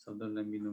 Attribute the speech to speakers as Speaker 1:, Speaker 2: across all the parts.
Speaker 1: صدر نمینو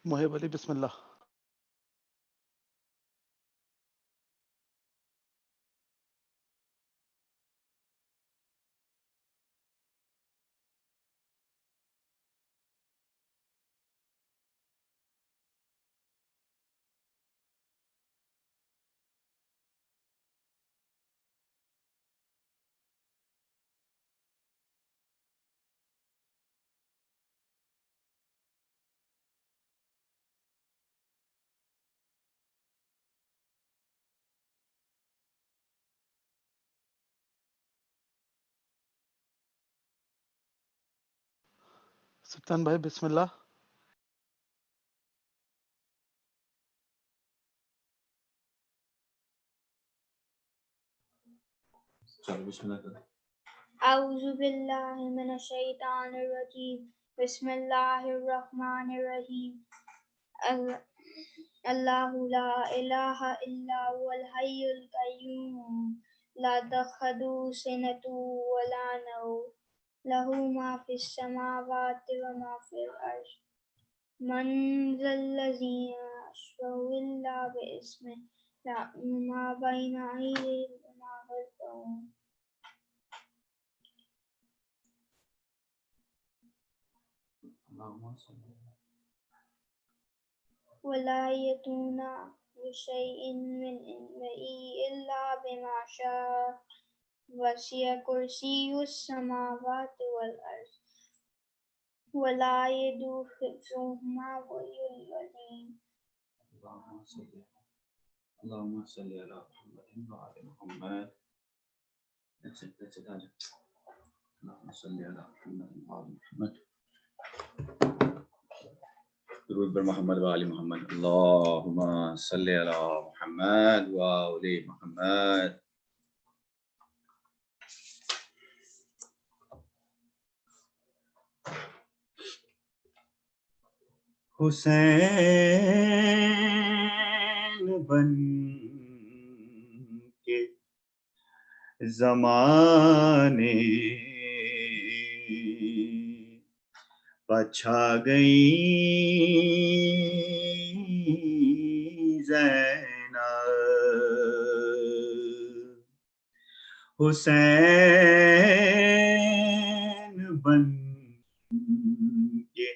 Speaker 2: محب علی بسم اللہ. سلطان بھائی بسم اللہ.
Speaker 3: اعوذ باللہ من الشیطان الرجیم بسم اللہ الرحمن الرحیم اللہ لا الہ الا هو الحی القیوم لا تأخذه سنة ولا نوم له ما في السماوات وما في الأرض من ذا الذي يشفع إلا بإذنه يعلم ما بين أيديهم وما خلفهم ولا يأتون بشيء من علمه إلا بما شاء وسع كرسيه السماوات والأرض ولا يؤوده حفظهما وهو العلي
Speaker 1: اللهم صل على محمد وعلى محمد. That's it. اللهم صل على محمد وعلى محمد. درود بر محمد و آل محمد. اللهم صل على محمد و آل محمد. حسین بن کے زمانے پچھا گئی زینب. حسین بن کے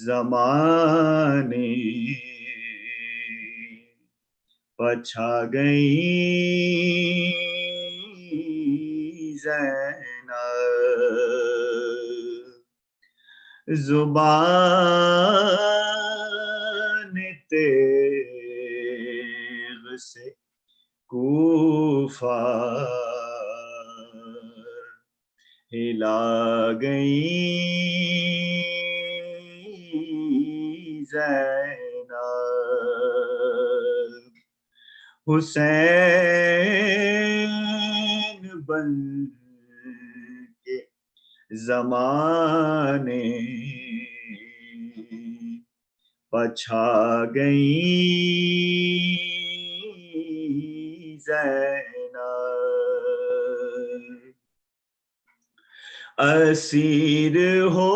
Speaker 1: زمانے پچھا گئی زینب. زبان تیغ سے کوفہ ہلا گئی زینب. حسین بن کے زمانے پچھا گئی زینب. اسیر ہو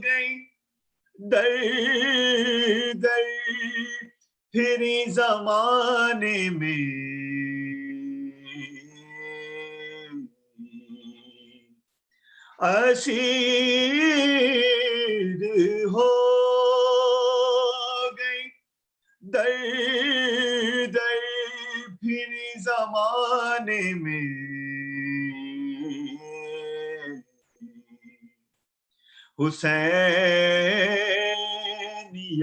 Speaker 1: گئی در در پھری زمانے میں اسیر ہو گئی در در پھر زمانے میں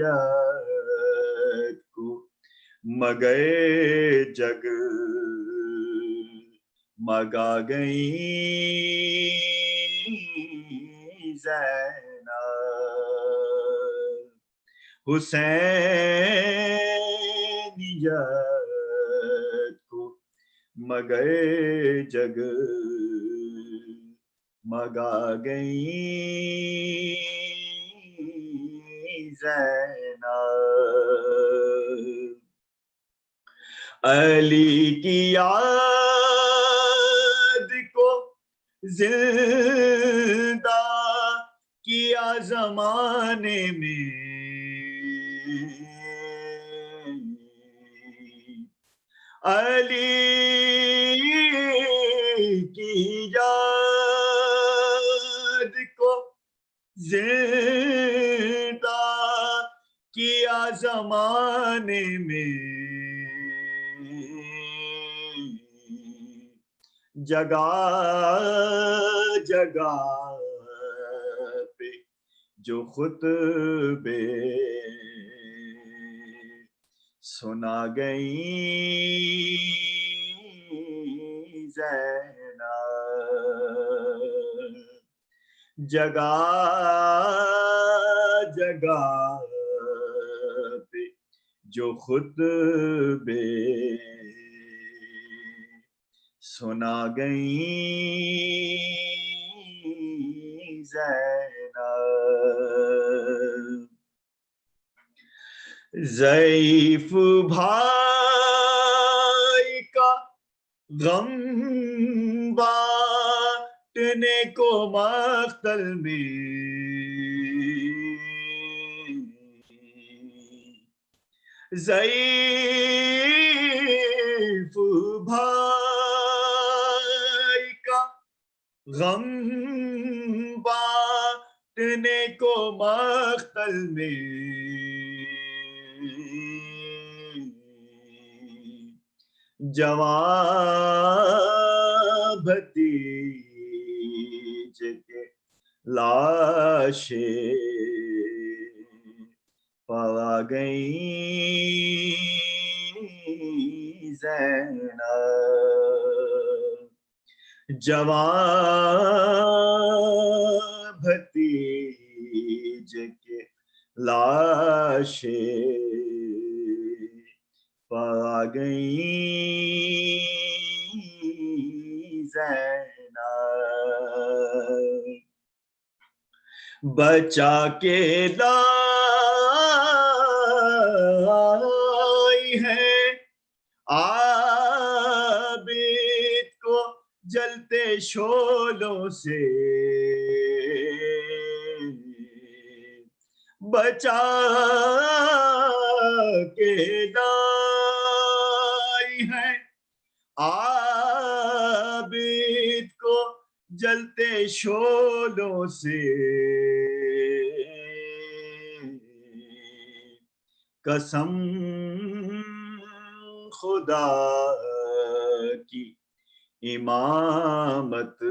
Speaker 1: حسینیت کو مگر جگ مگا گئی زینب حسینیت کو مگر جگ مگا گئی زینب علی کی یاد کو زندہ کیا زمانے میں علی کی یاد کو زندہ کیا زمانے میں جگہ جگہ پہ جو خطبے سنا گئی زینب جگہ جگہ پہ جو خطبے سنا گئی زینب ضعیف بھائی کا غم بانٹنے کو مقتل میں ضعیف بھائی کا غم بانٹنے کو مقتل میں جوان بھتیجے کے لاشیں پا گئی زینب جوان بھتیجے کے لاشیں پا گئی زینب بچا کے لائی ہے عابد کو جلتے شعلوں سے بچا کے لائی ہے عابد کو جلتے شعلوں سے قسم خدا کی امامت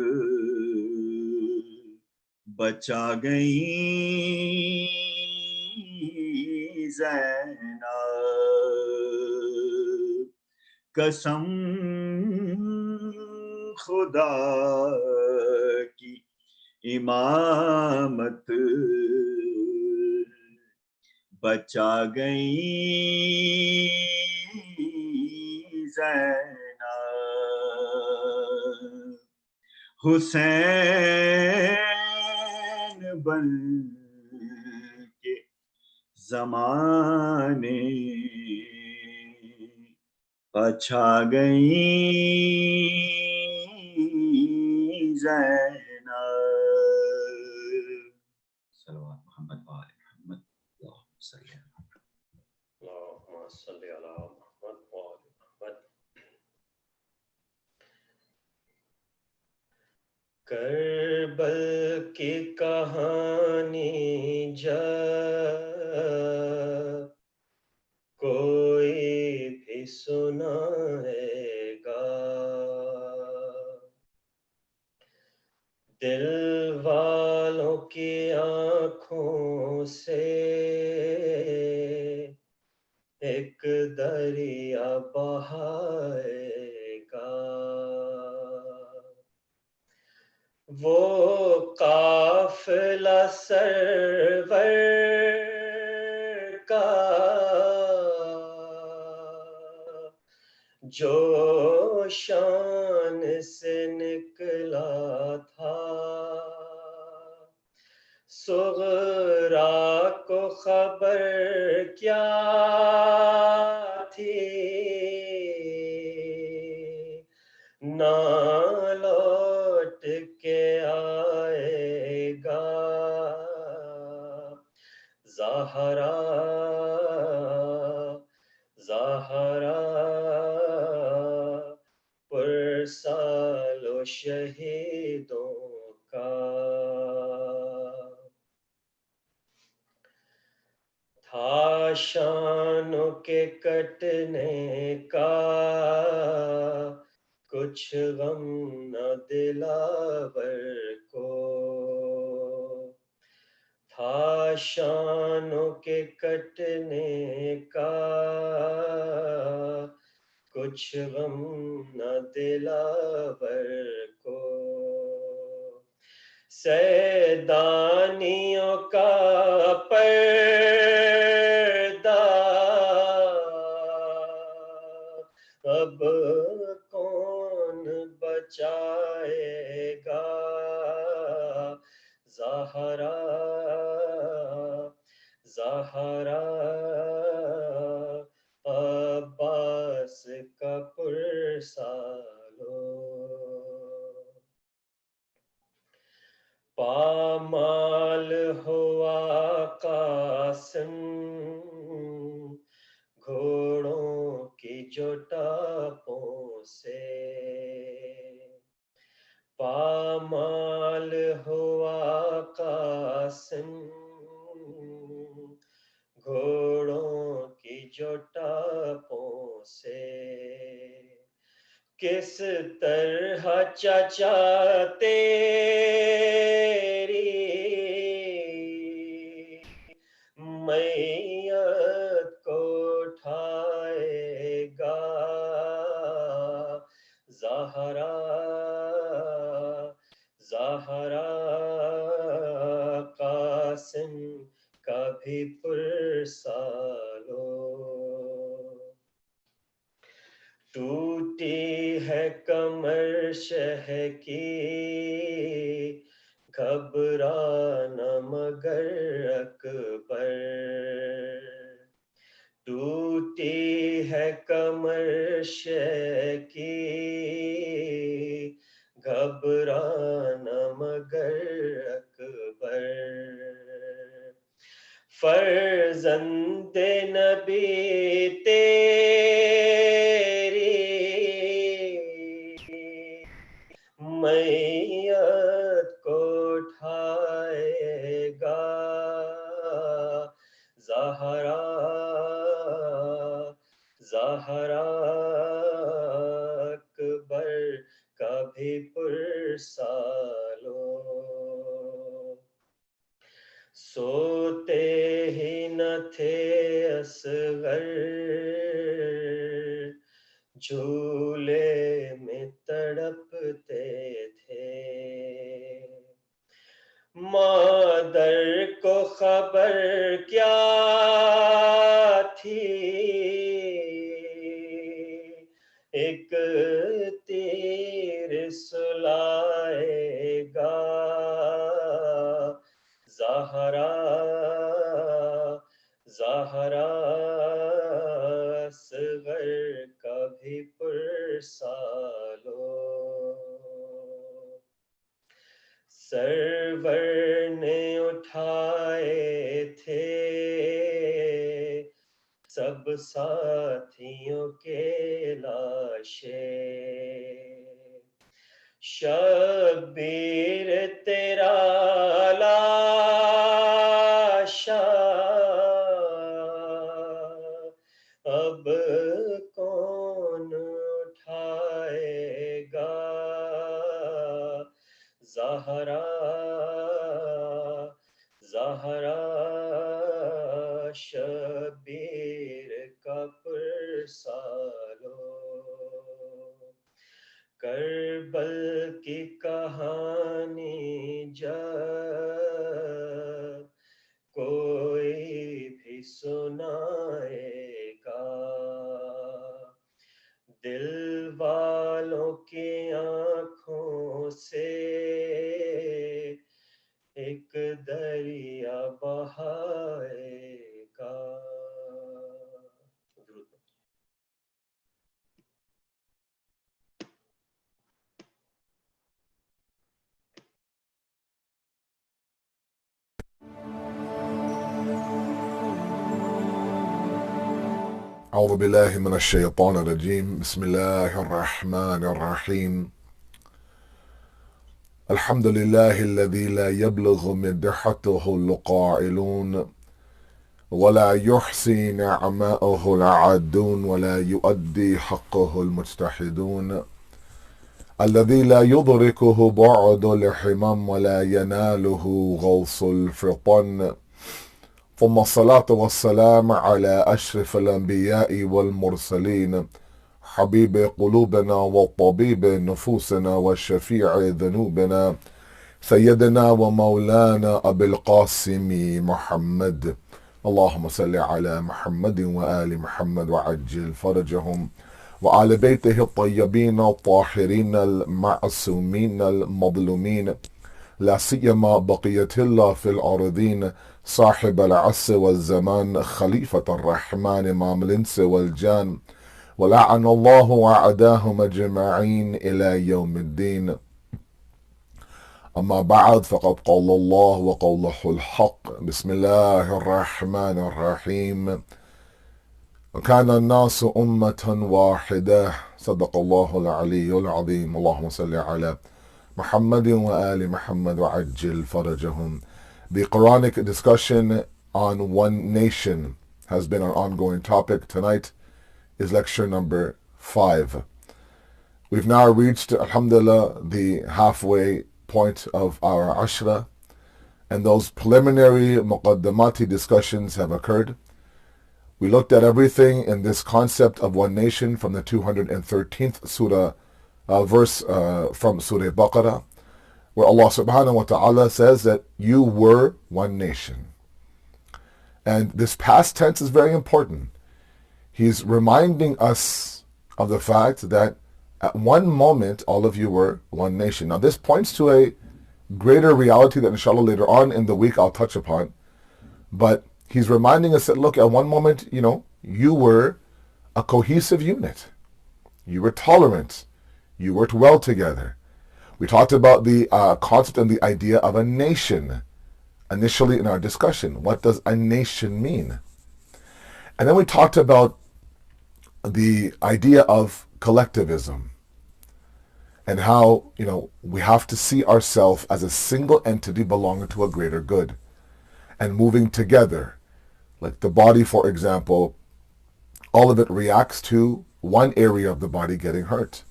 Speaker 1: بچا گئی زینب قسم خدا کی امامت بچا گئی زینب حسین بن کے زمانے اچھا گئی زینب صلوات محمد و آل محمد اللہم صلی
Speaker 4: اللہم صلی علی محمد و آل محمد کر کربل کی کہانی جب کوئی بھی سنائے گا، دل والوں کی آنکھوں سے ایک دریا بہائے گا، وہ قافلہ سرور کا جو شان سے نکلا تھا، صغرا کو خبر کیا تھی، نہ لوٹ کے آئے گا، زہرا پرسال و شہیدوں کا تھا، شانوں کے کٹنے کا کچھ غم نہ دلاور کو، تھا شانوں کے کٹنے کا کچھ غم نہ دلاور کو، سیدانیوں کا پردہ اب کون بچائے گا، زہرا عباس کا پرسالو، پامال ہوا قاسم گھوڑوں کی جو ٹاپوں سے، پامال ہوا قاسم گھوڑوں کی جو ٹاپوں سے، کس طرح چچا تیری میت کو اٹھائے گا، زہرا قاسم کا بھی پرسالو، ٹوٹی ہے کمر شہ کی گھبرانا مگر اکبر، ٹوٹی ہے کمر شہ کی گھبرانا مگر اکبر، فرزند نبی تیری میت کو اٹھائے گا، زہرا اکبر کا بھی پرسالو، سوتے ہی نہ تھے اصغر جھولے میں تڑپتے تھے، مادر کو خبر کیا تھی، ایک تیر سلائے گا، زہرا اصغر کا بھی پرسالو، سرور نے اٹھائے تھے سب ساتھیوں کے لاشیں، शबीर तेरा लाशा अब कौन उठाएगा ज़हरा ज़हरा शबीर का पुरसालो करबल की कहानी जब कोई भी सुनाएगा दिल वालों की आँखों से एक दरिया बहाएगा
Speaker 5: أعوذ بالله من الشيطان الرجيم بسم الله الرحمن الرحيم الحمد لله الذي لا يبلغ مدحته القائلون ولا يحصي نعماءه العادون ولا يؤدي حقه المجتحدون الذي لا يدركه بعد الحمم ولا يناله غوص الفطن ثم الصلاة والسلام على أشرف الأنبياء والمرسلين حبيب قلوبنا وطبيب نفوسنا وشفيع ذنوبنا سيدنا ومولانا أبي القاسم محمد اللهم صل على محمد وآل محمد وعجل فرجهم وعلى بيته الطيبين الطاهرين المعصومين المظلومين لا سيما بقية الله في الأرضين صاحب العصر والزمان خليفة الرحمن إمام الإنس والجان ولعن الله وأعداهم أجمعين إلى يوم الدين أما بعد فقد قال الله وقوله الحق بسم الله الرحمن الرحيم وكان الناس أمة واحدة صدق الله العلي العظيم اللهم صل على محمد وآل محمد وعجل فرجهم. The Quranic discussion on one nation has been our ongoing topic. Tonight is lecture number 5. We've now reached, alhamdulillah, the halfway point of our Ashra, and those preliminary muqaddamati discussions have occurred. We looked at everything in this concept of one nation from the 213th surah, verse from Surah Baqarah, where Allah subhanahu wa ta'ala says that you were one nation. And this past tense is very important. He's reminding us of the fact that at one moment all of you were one nation. Now this points to a greater reality that inshallah later on in the week I'll touch upon. But he's reminding us that look, at one moment, you were a cohesive unit. You were tolerant. You worked well together. We talked about the concept and the idea of a nation initially in our discussion. What does a nation mean? And then we talked about the idea of collectivism and how, we have to see ourselves as a single entity belonging to a greater good and moving together. Like the body, for example, all of it reacts to one area of the body getting hurt.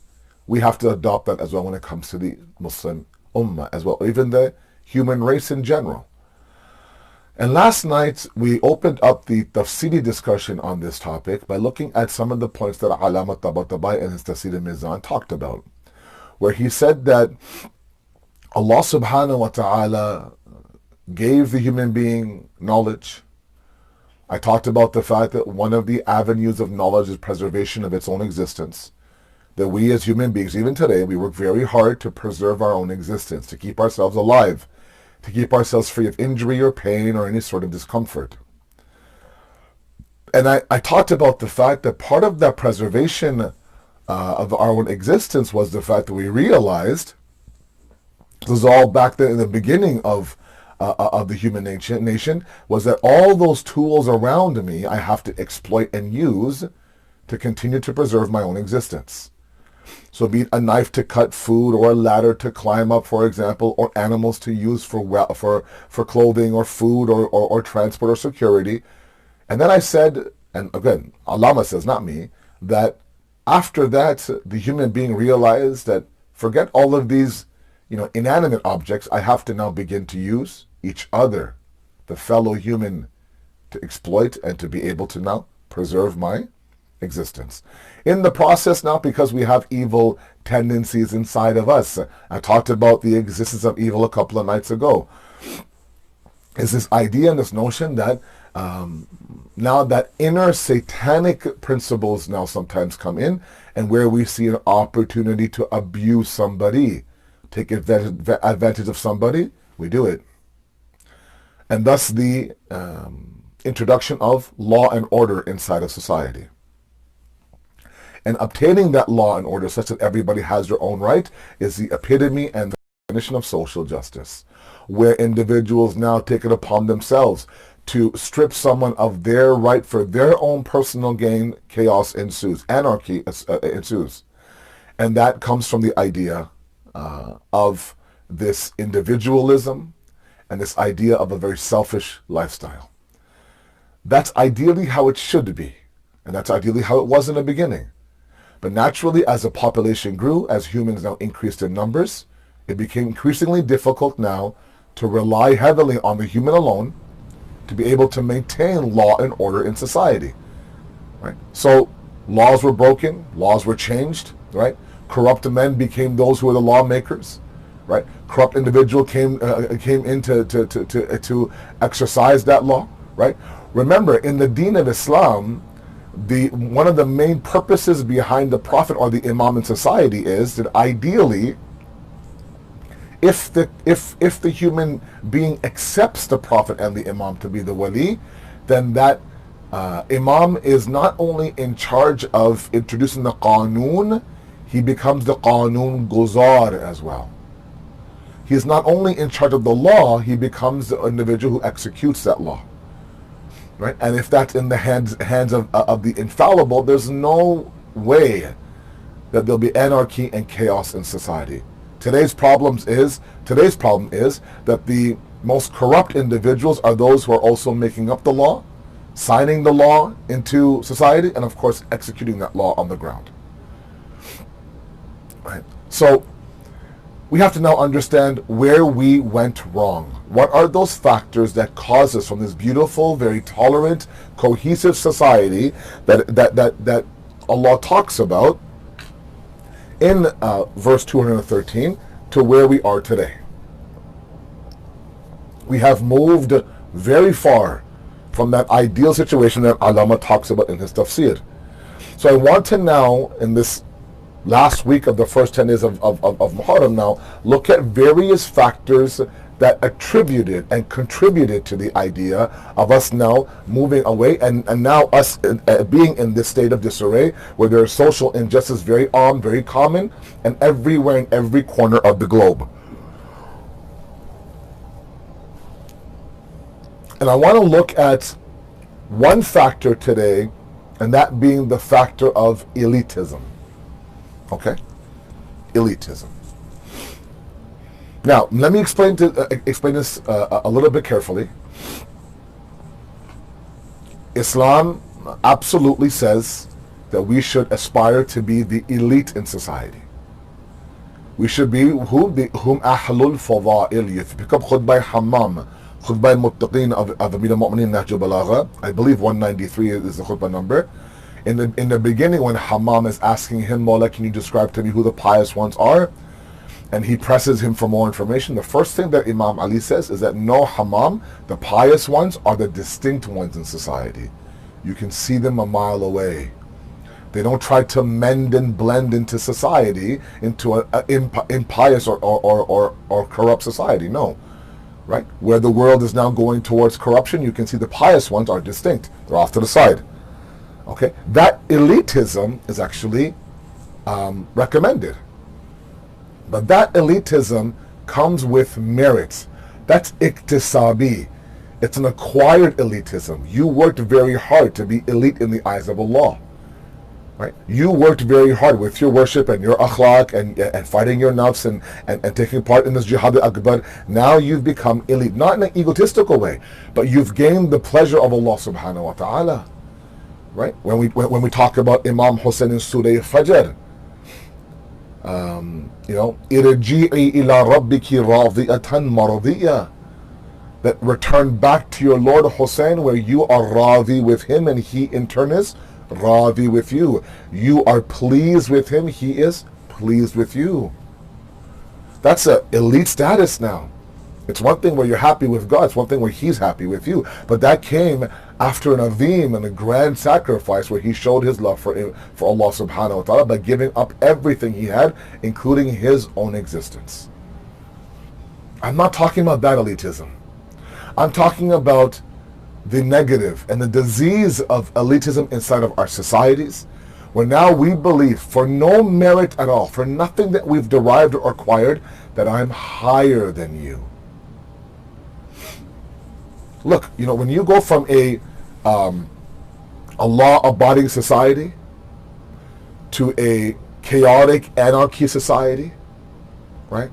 Speaker 5: We have to adopt that as well when it comes to the Muslim Ummah as well, even the human race in general. And last night we opened up the tafsiri discussion on this topic by looking at some of the points that Allama Tabatabai and his Tafsir Mizan talked about, where he said that Allah subhanahu wa ta'ala gave the human being knowledge. I talked about the fact that one of the avenues of knowledge is preservation of its own existence. That we as human beings, even today, we work very hard to preserve our own existence, to keep ourselves alive, to keep ourselves free of injury or pain or any sort of discomfort. And I talked about the fact that part of that preservation of our own existence was the fact that we realized, this was all back then in the beginning of the human nation, was that all those tools around me I have to exploit and use to continue to preserve my own existence. So be it a knife to cut food or a ladder to climb up, for example, or animals to use for clothing or food or transport or security. And then I said, and again, Allama says, not me, that after that, the human being realized that forget all of these, inanimate objects, I have to now begin to use each other, the fellow human, to exploit and to be able to now preserve my existence. In the process now, because we have evil tendencies inside of us, I talked about the existence of evil a couple of nights ago, is this idea and this notion that now that inner satanic principles now sometimes come in, and where we see an opportunity to abuse somebody, take advantage of somebody, we do it. And thus the introduction of law and order inside of society. And obtaining that law and order such that everybody has their own right is the epitome and the definition of social justice, where individuals now take it upon themselves to strip someone of their right for their own personal gain. Chaos ensues, anarchy ensues. And that comes from the idea of this individualism and this idea of a very selfish lifestyle. That's ideally how it should be, and that's ideally how it was in the beginning. But naturally, as the population grew, as humans now increased in numbers, it became increasingly difficult now to rely heavily on the human alone to be able to maintain law and order in society. Right? So laws were broken, laws were changed, right? Corrupt men became those who were the lawmakers, right? Corrupt individual came in to exercise that law, right? Remember, in the Deen of Islam, one of the main purposes behind the Prophet or the Imam in society is that ideally, if the human being accepts the Prophet and the Imam to be the Wali, then that Imam is not only in charge of introducing the Qanun, he becomes the Qanun Guzar as well. He is not only in charge of the law, he becomes the individual who executes that law. Right? And if that's in the hands of the infallible, there's no way that there'll be anarchy and chaos in society. Today's problem is that the most corrupt individuals are those who are also making up the law, signing the law into society, and of course executing that law on the ground. Right? So we have to now understand where we went wrong. What are those factors that cause us from this beautiful, very tolerant, cohesive society that Allah talks about in verse 213 to where we are today? We have moved very far from that ideal situation that Allama talks about in his tafsir. So I want to now, in this last week of the first 10 days of Muharram now, look at various factors that attributed and contributed to the idea of us now moving away and now us being in this state of disarray where there is social injustice very common and everywhere in every corner of the globe. And I want to look at one factor today, and that being the factor of elitism. Okay? Elitism. Now, let me explain this a little bit carefully. Islam absolutely says that we should aspire to be the elite in society. We should be hum ahlul fada'il. You pick up khutbah hammam, khutbah muttaqin of Amir al-Mu'mineen Nahj al-Balagha. I believe 193 is the khutbah number. In the beginning, when Hammam is asking him, Mawla, can you describe to me who the pious ones are? And he presses him for more information. The first thing that Imam Ali says is that no, Hammam, the pious ones are the distinct ones in society. You can see them a mile away. They don't try to mend and blend into society, into an impious or corrupt society. No. Right? Where the world is now going towards corruption, you can see the pious ones are distinct. They're off to the side. Okay, that elitism is actually recommended. But that elitism comes with merit. That's iktisabi. It's an acquired elitism. You worked very hard to be elite in the eyes of Allah. Right? You worked very hard with your worship and your akhlaq and fighting your nafs and taking part in this jihad akbar. Now you've become elite, not in an egotistical way, but you've gained the pleasure of Allah subhanahu wa ta'ala. Right? When we talk about Imam Hussein in Surah Fajr, irji'i ila rabbiki radiyatan maradiyya, that return back to your Lord Hussein, where you are radhi with him and he in turn is radhi with you. You are pleased with him, he is pleased with you. That's an elite status now. It's one thing where you're happy with God, it's one thing where he's happy with you. But that came after an azim and a grand sacrifice where he showed his love for Allah subhanahu wa ta'ala by giving up everything he had, including his own existence. I'm not talking about that elitism. I'm talking about the negative and the disease of elitism inside of our societies, where now we believe, for no merit at all, for nothing that we've derived or acquired, that I'm higher than you. Look, when you go from a law-abiding society to a chaotic anarchy society, right?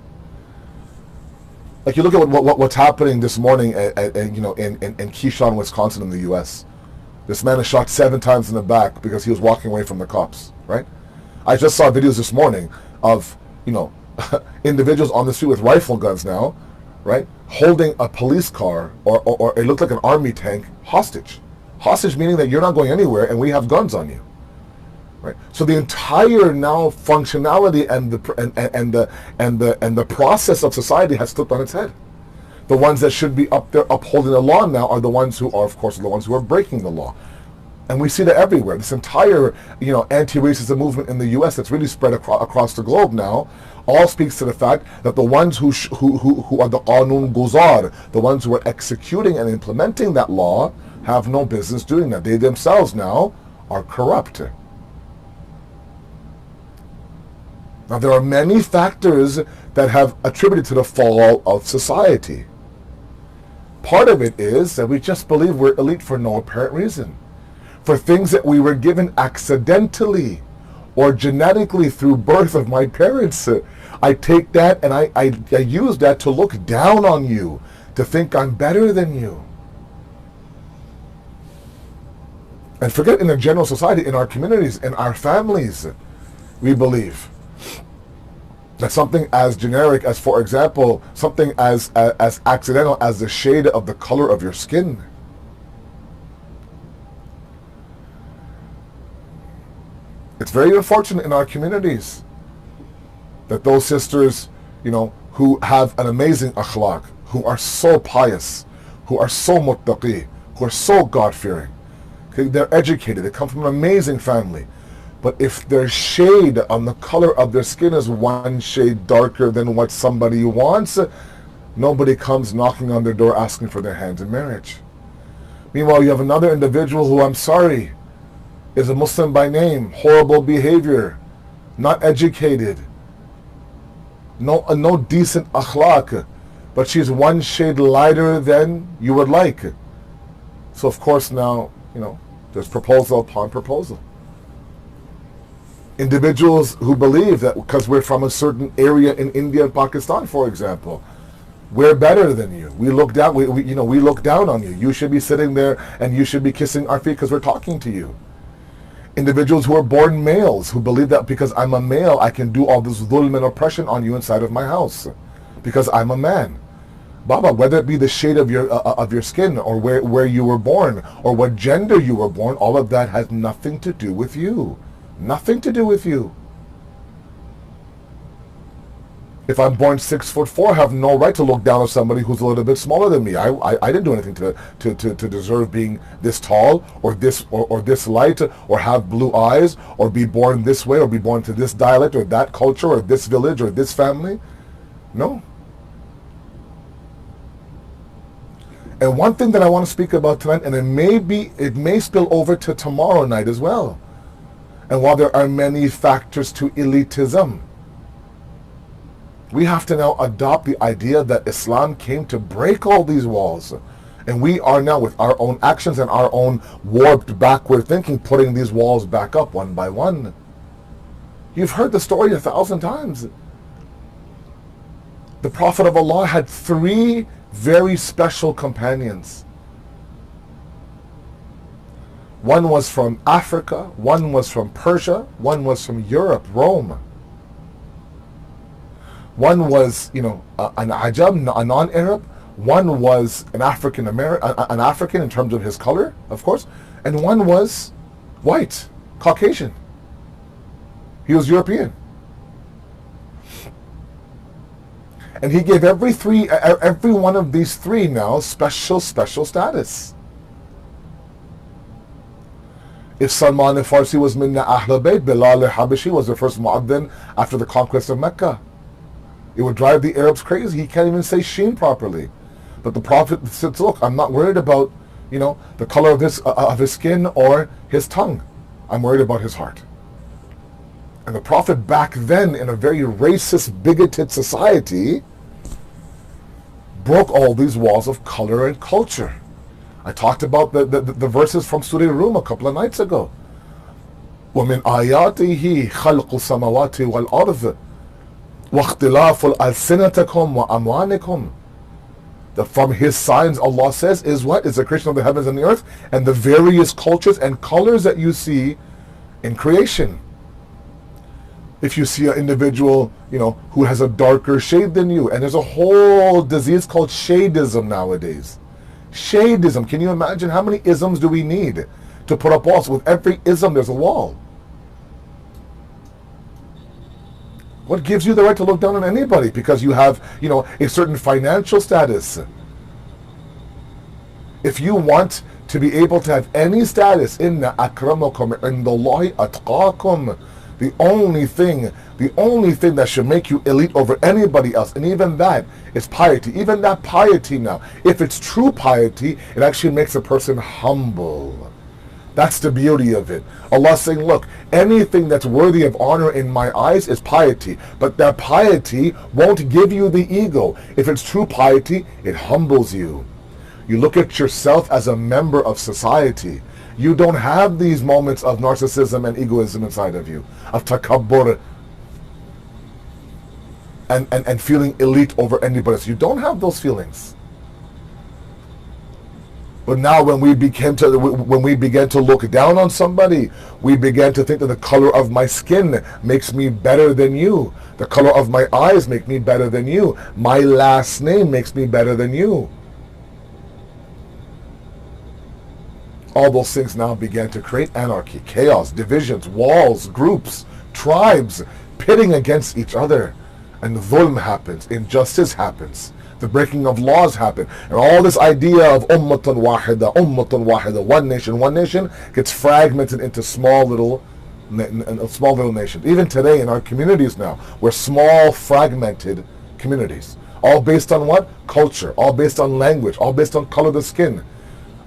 Speaker 5: Like you look at what's happening this morning in Keyshawn, Wisconsin, in the U.S. This man is shot 7 times in the back because he was walking away from the cops, right? I just saw videos this morning of, individuals on the street with rifle guns now, right, holding a police car or it looked like an army tank hostage. Hostage meaning that you're not going anywhere and we have guns on you. Right. So the entire now functionality and the process of society has flipped on its head. The ones that should be up there upholding the law now are the ones who are, of course, the ones who are breaking the law. And we see that everywhere. This entire, anti-racism movement in the U.S. that's really spread across the globe now, all speaks to the fact that the ones who are the qanun guzar, the ones who are executing and implementing that law, have no business doing that. They themselves now are corrupt. Now, there are many factors that have attributed to the fall of society. Part of it is that we just believe we're elite for no apparent reason. For things that we were given accidentally or genetically through birth of my parents. I take that and I use that to look down on you, to think I'm better than you. And forget, in a general society, in our communities, in our families, we believe that something as generic as, for example, something as accidental as the shade of the color of your skin. It's very unfortunate in our communities that those sisters, who have an amazing akhlaq, who are so pious, who are so muttaqi, who are so God-fearing, okay, they're educated, they come from an amazing family, but if their shade on the color of their skin is one shade darker than what somebody wants, nobody comes knocking on their door asking for their hand in marriage. Meanwhile, you have another individual who, I'm sorry, is a Muslim by name, horrible behavior, not educated, no decent akhlaq, but she's one shade lighter than you would like. So of course now, there's proposal upon proposal. Individuals who believe that because we're from a certain area in India and Pakistan, for example, we're better than you. We look down. We look down on you. You should be sitting there and you should be kissing our feet because we're talking to you. Individuals who are born males who believe that because I'm a male, I can do all this dhulm and oppression on you inside of my house because I'm a man. Baba, whether it be the shade of your skin or where you were born or what gender you were born, all of that has nothing to do with you. Nothing to do with you. If I'm born 6'4", I have no right to look down on somebody who's a little bit smaller than me. I didn't do anything to deserve being this tall or this light or have blue eyes or be born this way or be born to this dialect or that culture or this village or this family. No. And one thing that I want to speak about tonight, and it may spill over to tomorrow night as well. And while there are many factors to elitism, we have to now adopt the idea that Islam came to break all these walls. And we are now, with our own actions and our own warped backward thinking, putting these walls back up one by one. You've heard the story 1,000 times. The Prophet of Allah had 3 very special companions. One was from Africa, one was from Persia, one was from Europe, Rome. One was, an Ajam, a non-Arab. One was an African in terms of his color, of course, and one was white, Caucasian. He was European. And he gave every one of these 3 now special status. If Salman al-Farsi was Minna Ahl Bayt, Bilal al-Habashi was the first Mu'adhin after the conquest of Mecca. It would drive the Arabs crazy. He can't even say Sheen properly. But the Prophet said, look, I'm not worried about, the color of his skin or his tongue. I'm worried about his heart. And the Prophet back then, in a very racist, bigoted society, broke all these walls of color and culture. I talked about the verses from Surah Rum a couple of nights ago. وَمِنْ آيَاتِهِ خَلْقُ السَّمَوَاتِ وَالْأَرْضِ وَاخْتِلَافُ أَلْسِنَتِكُمْ وَأَمْوَانِكُمْ. That from his signs, Allah says, is what? Is the creation of the heavens and the earth, and the various cultures and colors that you see in creation. If you see an individual, who has a darker shade than you, and there's a whole disease called shadism nowadays. Shadism. Can you imagine how many isms do we need to put up walls? With every ism, there's a wall. What gives you the right to look down on anybody? Because you have, a certain financial status. If you want to be able to have any status, inna akramakum indallahi atqakum. The only thing that should make you elite over anybody else, and even that, is piety. Even that piety now, if it's true piety, it actually makes a person humble. That's the beauty of it. Allah saying, look, anything that's worthy of honor in my eyes is piety. But that piety won't give you the ego. If it's true piety, it humbles you. You look at yourself as a member of society. You don't have these moments of narcissism and egoism inside of you, of takabbur, and feeling elite over anybody else. You don't have those feelings. But now when we began to look down on somebody, we began to think that the color of my skin makes me better than you. The color of my eyes make me better than you. My last name makes me better than you. All those things now began to create anarchy, chaos, divisions, walls, groups, tribes, pitting against each other. And dhulm happens, injustice happens. The breaking of laws happen, and all this idea of ummatun wahida, one nation, gets fragmented into small little nations. Even today in our communities now, we're small, fragmented communities, all based on what? Culture, all based on language, all based on color of the skin.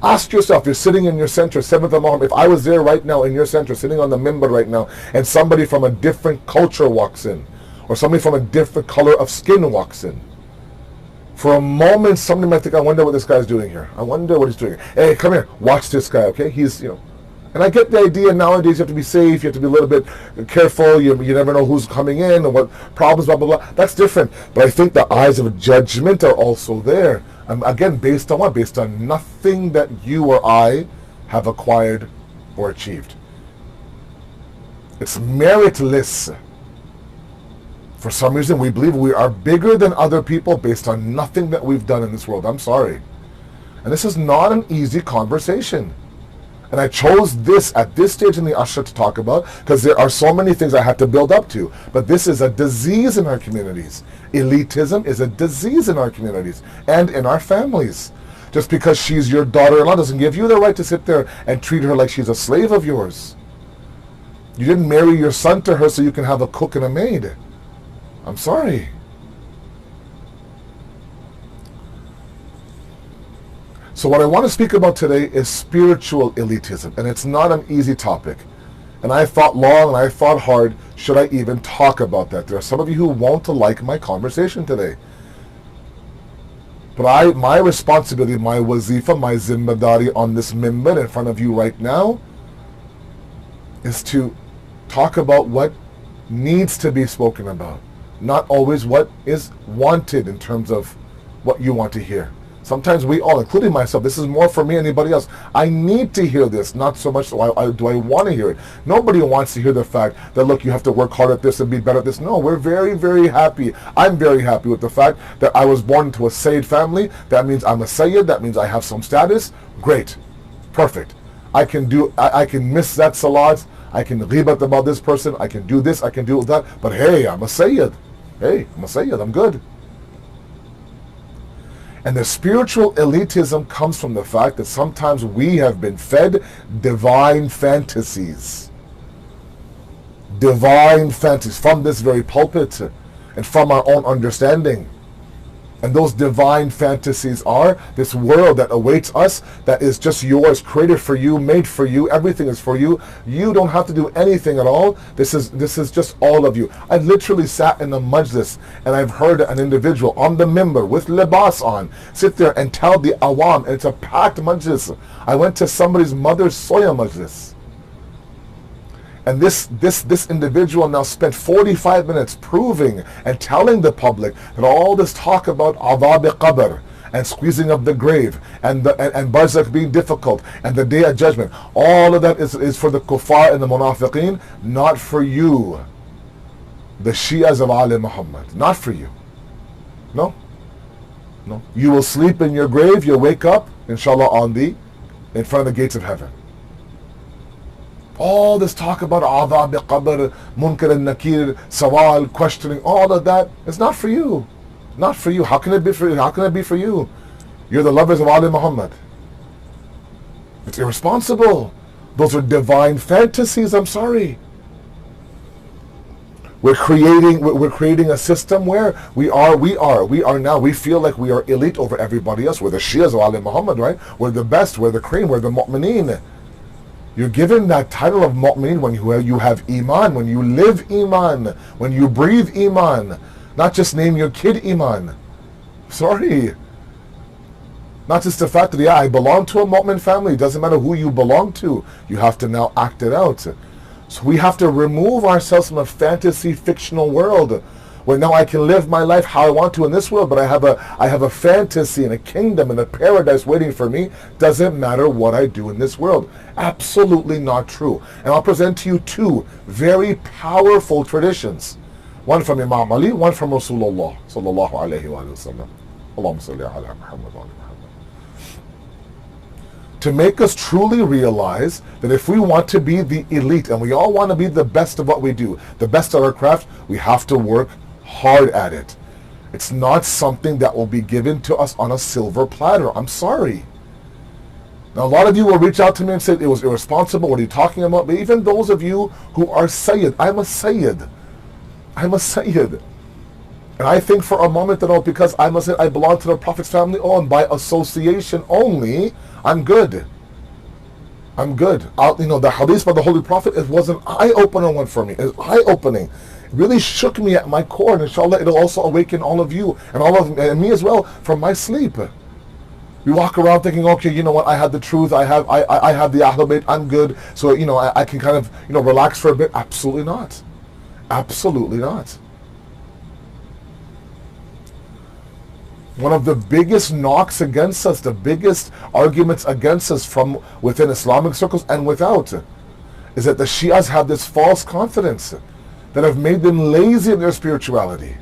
Speaker 5: Ask yourself, you're sitting in your center, 7th of Muharram, if I was there right now in your center, sitting on the minbar right now, and somebody from a different culture walks in, or somebody from a different color of skin walks in, for a moment, somebody might think, I wonder what this guy's doing here. I wonder what he's doing. Hey, come here. Watch this guy, okay? He's, And I get the idea nowadays you have to be safe. You have to be a little bit careful. You never know who's coming in and what problems, blah, blah, blah. That's different. But I think the eyes of judgment are also there. Again, based on what? Based on nothing that you or I have acquired or achieved. It's meritless. For some reason, we believe we are bigger than other people based on nothing that we've done in this world. I'm sorry. And this is not an easy conversation. And I chose this at this stage in the Ashra to talk about because there are so many things I have to build up to. But this is a disease in our communities. Elitism is a disease in our communities and in our families. Just because she's your daughter-in-law doesn't give you the right to sit there and treat her like she's a slave of yours. You didn't marry your son to her so you can have a cook and a maid. I'm sorry. So what I want to speak about today is spiritual elitism, and it's not an easy topic. And I thought long and I thought hard, should I even talk about that? There are some of you who won't like my conversation today. But my responsibility, my wazifa, my zimmadari on this minbar in front of you right now is to talk about what needs to be spoken about, not always what is wanted in terms of what you want to hear. Sometimes we all, including myself, this is more for me than anybody else. I need to hear this, not so much do I want to hear it. Nobody wants to hear the fact that, look, you have to work hard at this and be better at this. No, we're very, very happy. I'm very happy with the fact that I was born into a Sayyid family. That means I'm a Sayyid. That means I have some status. Great. Perfect. I can miss that salat. I can ghibat about this person. I can do this. I can do that. But hey, I'm a Sayyid. Hey, I'm a Sayyid. I'm good. And the spiritual elitism comes from the fact that sometimes we have been fed divine fantasies. Divine fantasies from this very pulpit and from our own understanding. And those divine fantasies are this world that awaits us, that is just yours, created for you, made for you, everything is for you. You don't have to do anything at all. This is just all of you. I literally sat in a majlis and I've heard an individual on the minbar with libas on sit there and tell the awam, and it's a packed majlis. I went to somebody's mother's soya majlis. And this individual now spent 45 minutes proving and telling the public that all this talk about adhab qabr and squeezing of the grave and barzakh being difficult and the day of judgment, all of that is for the kuffar and the munafiqeen, not for you, the Shias of Ali Muhammad, not for you. No. You will sleep in your grave, you'll wake up, inshallah, in front of the gates of heaven. All this talk about adhab qabr, munkar and nakir, sawal, questioning, all of that is not for you. Not for you. How can it be for you? How can it be for you? You're the lovers of Ali Muhammad. It's irresponsible. Those are divine fantasies. I'm sorry. We're creating a system where we feel like we are elite over everybody else. We're the Shias of Ali Muhammad, right? We're the best. We're the cream. We're the mu'mineen. You're given that title of mu'min when you have iman, when you live iman, when you breathe iman. Not just name your kid iman. Sorry. Not just the fact that, I belong to a mu'min family. It doesn't matter who you belong to. You have to now act it out. So we have to remove ourselves from a fantasy fictional world where now I can live my life how I want to in this world, but I have a fantasy and a kingdom and a paradise waiting for me. Doesn't matter what I do in this world. Absolutely not true. And I'll present to you two very powerful traditions. One from Imam Ali, one from Rasulullah sallallahu alayhi wa sallam. Allahumma salli ala Muhammad wa ala Muhammad. To make us truly realize that if we want to be the elite, and we all want to be the best of what we do, the best at our craft, we have to work hard at it. It's not something that will be given to us on a silver platter. I'm sorry. Now, a lot of you will reach out to me and say it was irresponsible. What are you talking about? But even those of you who are Sayyid, I'm a Sayyid. I'm a Sayyid. And I think for a moment that, because I belong to the Prophet's family, and by association only, I'm good. I'm good. The hadith by the Holy Prophet, it was an eye-opener one for me. It's eye-opening. It really shook me at my core, and inshallah it'll also awaken all of you and me as well from my sleep. We walk around thinking, okay, you know what, I have the truth, I have the Ahlul Bayt, I'm good, so I can kind of relax for a bit. Absolutely not. Absolutely not. One of the biggest knocks against us, the biggest arguments against us from within Islamic circles and without, is that the Shias have this false confidence that have made them lazy in their spirituality.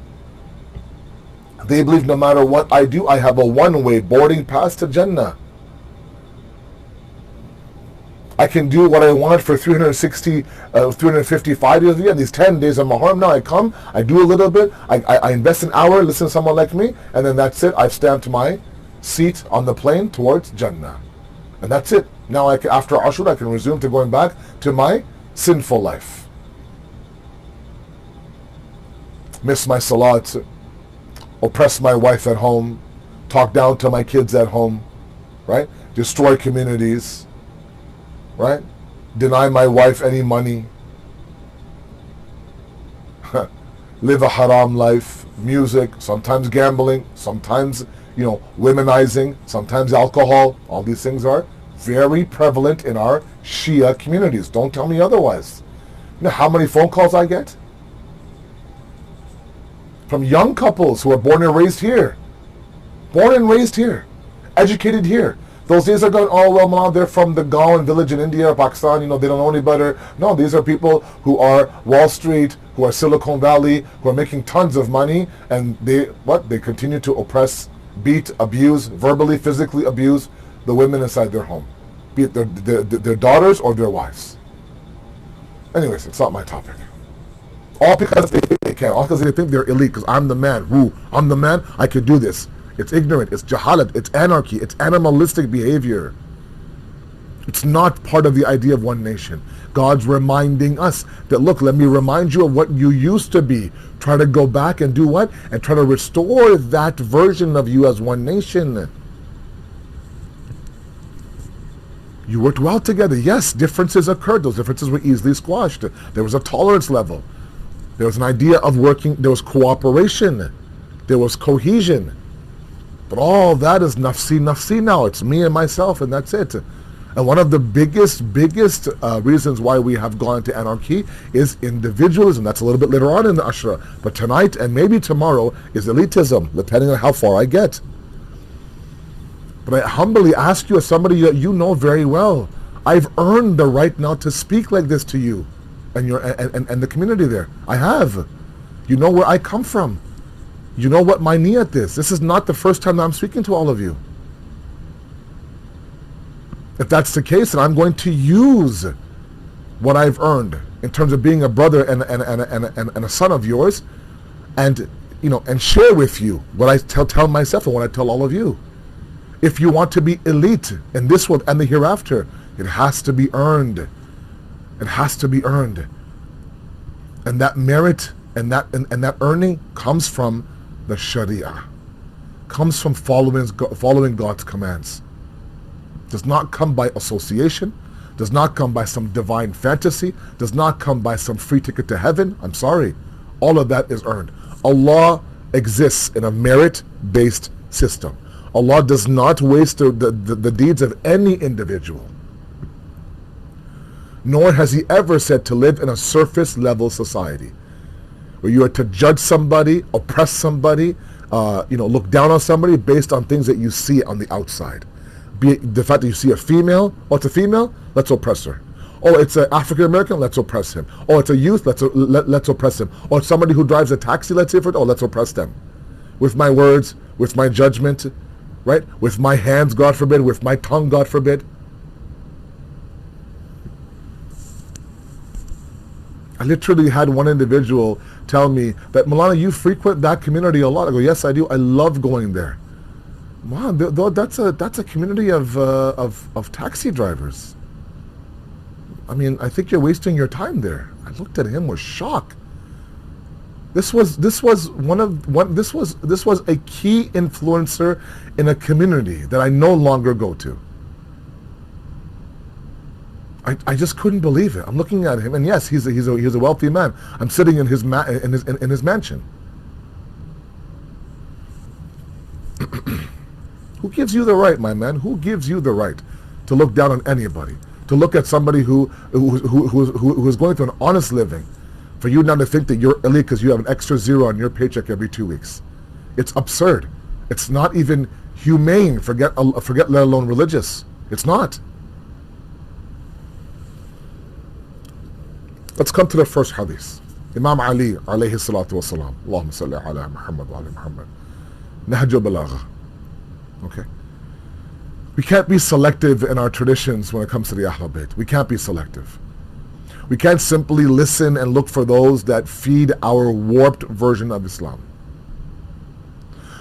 Speaker 5: They believe no matter what I do, I have a one-way boarding pass to Jannah. I can do what I want for 355 years of the year. These 10 days of Muharram, now I come, I do a little bit, I invest an hour, listen to someone like me, and then that's it. I've stamped my seat on the plane towards Jannah. And that's it. Now after Ashra, I can resume to going back to my sinful life. Miss my salat, oppress my wife at home, talk down to my kids at home, right? Destroy communities, right? Deny my wife any money, live a haram life, music, sometimes gambling, sometimes, womenizing, sometimes alcohol. All these things are very prevalent in our Shia communities. Don't tell me otherwise. You know how many phone calls I get? From young couples who are born and raised here. Born and raised here. Educated here. Those days are gone. Oh, well, Mom, they're from the Gaon village in India or Pakistan. They don't know any better. No, these are people who are Wall Street, who are Silicon Valley, who are making tons of money, and they continue to oppress, beat, abuse, verbally, physically abuse the women inside their home, be it their daughters or their wives. Anyways, it's not my topic. All because they think they can. All because they think they're elite. Because I'm the man. I'm the man. I can do this. It's ignorant. It's jahalat. It's anarchy. It's animalistic behavior. It's not part of the idea of one nation. God's reminding us that, look, let me remind you of what you used to be. Try to go back and do what? And try to restore that version of you as one nation. You worked well together. Yes, differences occurred. Those differences were easily squashed. There was a tolerance level. There was an idea of working. There was cooperation. There was cohesion. But all that is nafsi now. It's me and myself, and that's it. And one of the biggest reasons why we have gone to anarchy is individualism. That's a little bit later on in the Ashra. But tonight and maybe tomorrow is elitism, depending on how far I get. But I humbly ask you, as somebody that you know very well, I've earned the right now to speak like this to you and the community there. I have. You know where I come from. You know what my niyat is. This is not the first time that I'm speaking to all of you. If that's the case, then I'm going to use what I've earned in terms of being a brother and a son of yours, and share with you what I tell myself and what I tell all of you. If you want to be elite in this world and the hereafter, it has to be earned. It has to be earned. And that merit and that earning comes from the Sharia. Comes from following God's commands. Does not come by association. Does not come by some divine fantasy. Does not come by some free ticket to heaven. I'm sorry. All of that is earned. Allah exists in a merit-based system. Allah does not waste the deeds of any individual. Nor has He ever said to live in a surface level society where you are to judge somebody, oppress somebody, look down on somebody based on things that you see on the outside. Be it the fact that you see a female, it's a female, let's oppress her. It's an African American, let's oppress him. It's a youth, let's oppress him. It's somebody who drives a taxi, let's say, let's oppress them. With my words, with my judgment, right? With my hands, God forbid, with my tongue, God forbid. I literally had one individual tell me that, Malana, you frequent that community a lot. I go, yes, I do. I love going there. Wow, that's a community of taxi drivers. I mean, I think you're wasting your time there. I looked at him with shock. This was a key influencer in a community that I no longer go to. I just couldn't believe it. I'm looking at him, and yes, he's a wealthy man. I'm sitting in his mansion. Who gives you the right, my man? Who gives you the right to look down on anybody? To look at somebody who is going through an honest living, for you now to think that you're elite because you have an extra zero on your paycheck every 2 weeks? It's absurd. It's not even humane. Forget let alone religious. It's not. Let's come to the first hadith. Imam Ali alayhi salatu wasalam. Allahumma salli ala Muhammad wa ala Muhammad. Nahju balagha. Okay. We can't be selective in our traditions when it comes to the Ahlul Bayt. We can't be selective. We can't simply listen and look for those that feed our warped version of Islam.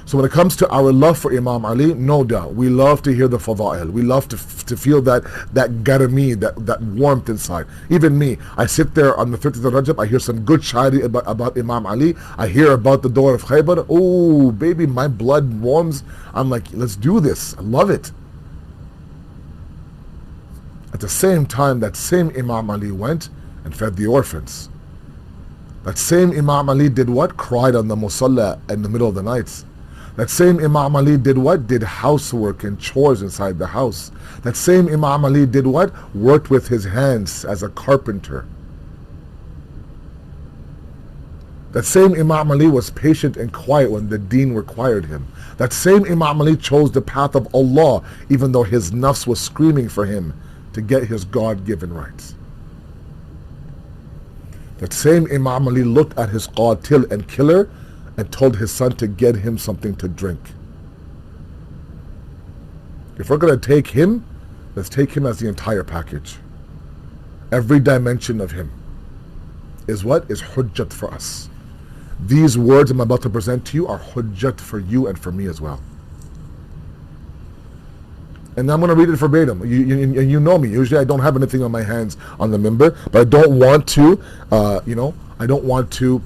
Speaker 5: So when it comes to our love for Imam Ali, no doubt, we love to hear the fada'il. We love to feel that garami, that warmth inside. Even me, I sit there on the 30th of Rajab, I hear some good shairi about Imam Ali. I hear about the door of Khaybar. Oh, baby, my blood warms. I'm like, let's do this. I love it. At the same time, that same Imam Ali went and fed the orphans. That same Imam Ali did what? Cried on the musalla in the middle of the night. That same Imam Ali did what? Did housework and chores inside the house. That same Imam Ali did what? Worked with his hands as a carpenter. That same Imam Ali was patient and quiet when the deen required him. That same Imam Ali chose the path of Allah even though his nafs was screaming for him to get his God-given rights. That same Imam Ali looked at his qatil and killer and told his son to get him something to drink. If we're going to take him, let's take him as the entire package. Every dimension of him is what? Is hujjat for us. These words I'm about to present to you are hujjat for you and for me as well. And I'm going to read it verbatim. You know me. Usually I don't have anything on my hands on the minbar, but I don't want to, I don't want to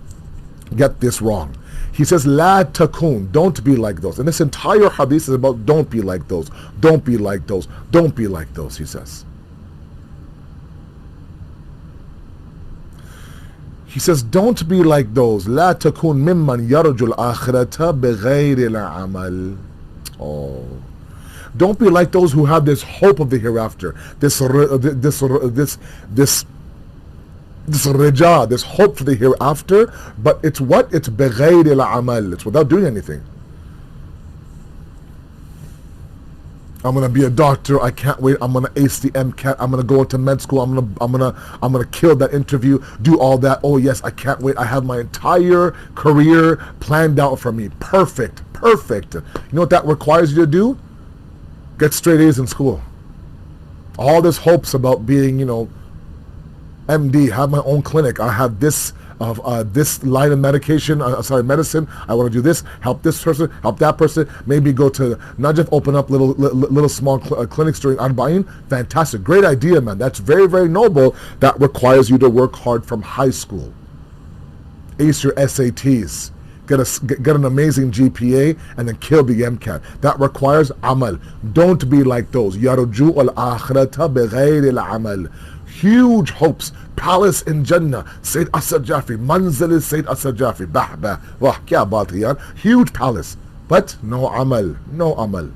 Speaker 5: get this wrong. He says, La takun, don't be like those. And this entire hadith is about don't be like those. Don't be like those. Don't be like those, he says. He says, don't be like those. La takun mimman yarjul akhirata bighayri al-amal. Oh. Don't be like those who have this hope of the hereafter. This raja, this hope for the hereafter, but it's what? It's bighayri al-amal. It's without doing anything. I'm gonna be a doctor. I can't wait. I'm gonna ace the MCAT. I'm gonna go into med school. I'm gonna kill that interview. Do all that. Oh yes, I can't wait. I have my entire career planned out for me. Perfect. You know what that requires you to do? Get straight A's in school. All this hopes about being, MD, have my own clinic. I have this line of medicine. I want to do this, help this person, help that person. Maybe go to Najaf, open up little small clinics during Arba'in. Fantastic, great idea, man. That's very, very noble. That requires you to work hard from high school. Ace your SATs. Get an amazing GPA and then kill the MCAT. That requires amal. Don't be like those. Yarju al-akhirata bighayri al-amal. Huge hopes. Palace in Jannah. Syed Asad Jafri. Manzil is Syed Asad Jafri. Bah. Wah, kya baat hai yaar. Huge palace. But no amal. No amal.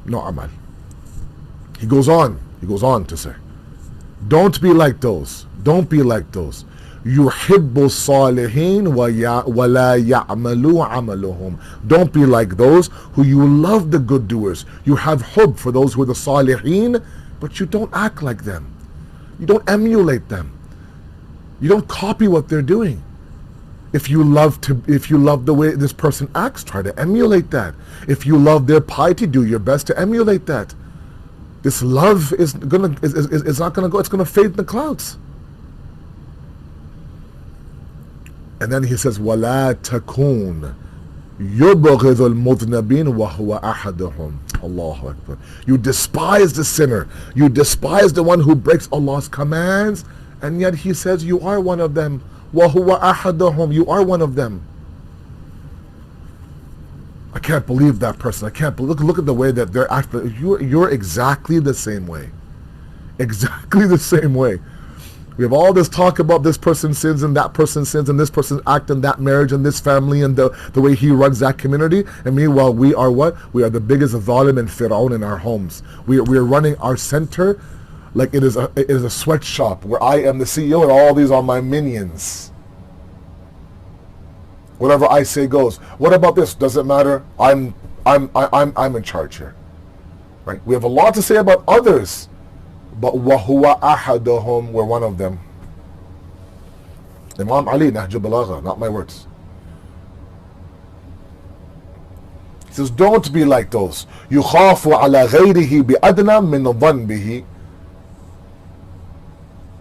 Speaker 5: No amal. He goes on to say, don't be like those. Don't be like those. يُحِبُّ الصَّالِحِينَ وَلَا يَعْمَلُوا عَمَلُهُم. Don't be like those who you love the good doers. You have hope for those who are the salihin, but you don't act like them. You don't emulate them. You don't copy what they're doing. If you love the way this person acts, try to emulate that. If you love their piety, do your best to emulate that. This love is not gonna go. It's gonna fade in the clouds. And then he says, وَلَا تَكُونَ يُبْغِضُ الْمُذْنَبِينَ وَهُوَ أَحَدُهُمْ. Allahu Akbar. You despise the sinner. You despise the one who breaks Allah's commands. And yet he says, you are one of them. وَهُوَ أَحَدُهُمْ. You are one of them. I can't believe that person. I can't believe. Look at the way that they're acting. You're exactly the same way. Exactly the same way. We have all this talk about this person sins and that person sins and this person act in that marriage and this family and the way he runs that community. And meanwhile, we are what? We are the biggest zalim and fir'aun in our homes. We are running our center like it is a sweatshop where I am the CEO and all these are my minions. Whatever I say goes. What about this? Doesn't matter. I'm in charge here. Right? We have a lot to say about others. But وَهُوَ أَحَدُهُمْ, we're one of them. Imam Ali, Nahj Balagha, not my words. He says, don't be like those. يُخَافُ عَلَى غَيْرِهِ بِأَدْنَى مِنْ ظَنْبِهِ.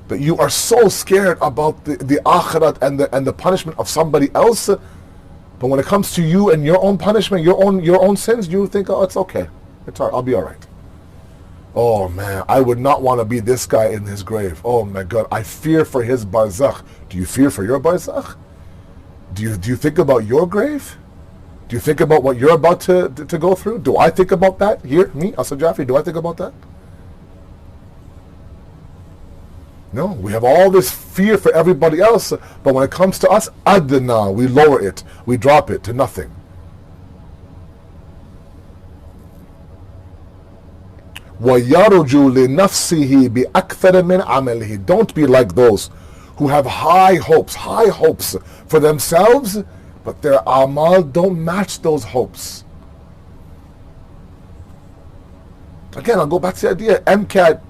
Speaker 5: That you are so scared about the akhirat and the punishment of somebody else, but when it comes to you and your own punishment, your own sins, you think, oh, it's okay. It's all right. I'll be all right. Oh man, I would not want to be this guy in his grave. Oh my God, I fear for his barzakh. Do you fear for your barzakh? Do you think about your grave? Do you think about what you're about to go through? Do I think about that here? Me, Asad Jafri, do I think about that? No, we have all this fear for everybody else, but when it comes to us, adna, we lower it, we drop it to nothing. وَيَرْجُو لِنَفْسِهِ بِأَكْثَرَ مِنْ عَمَلِهِ. Don't be like those who have high hopes for themselves, but their amal don't match those hopes. Again, I'll go back to the idea, MCAT,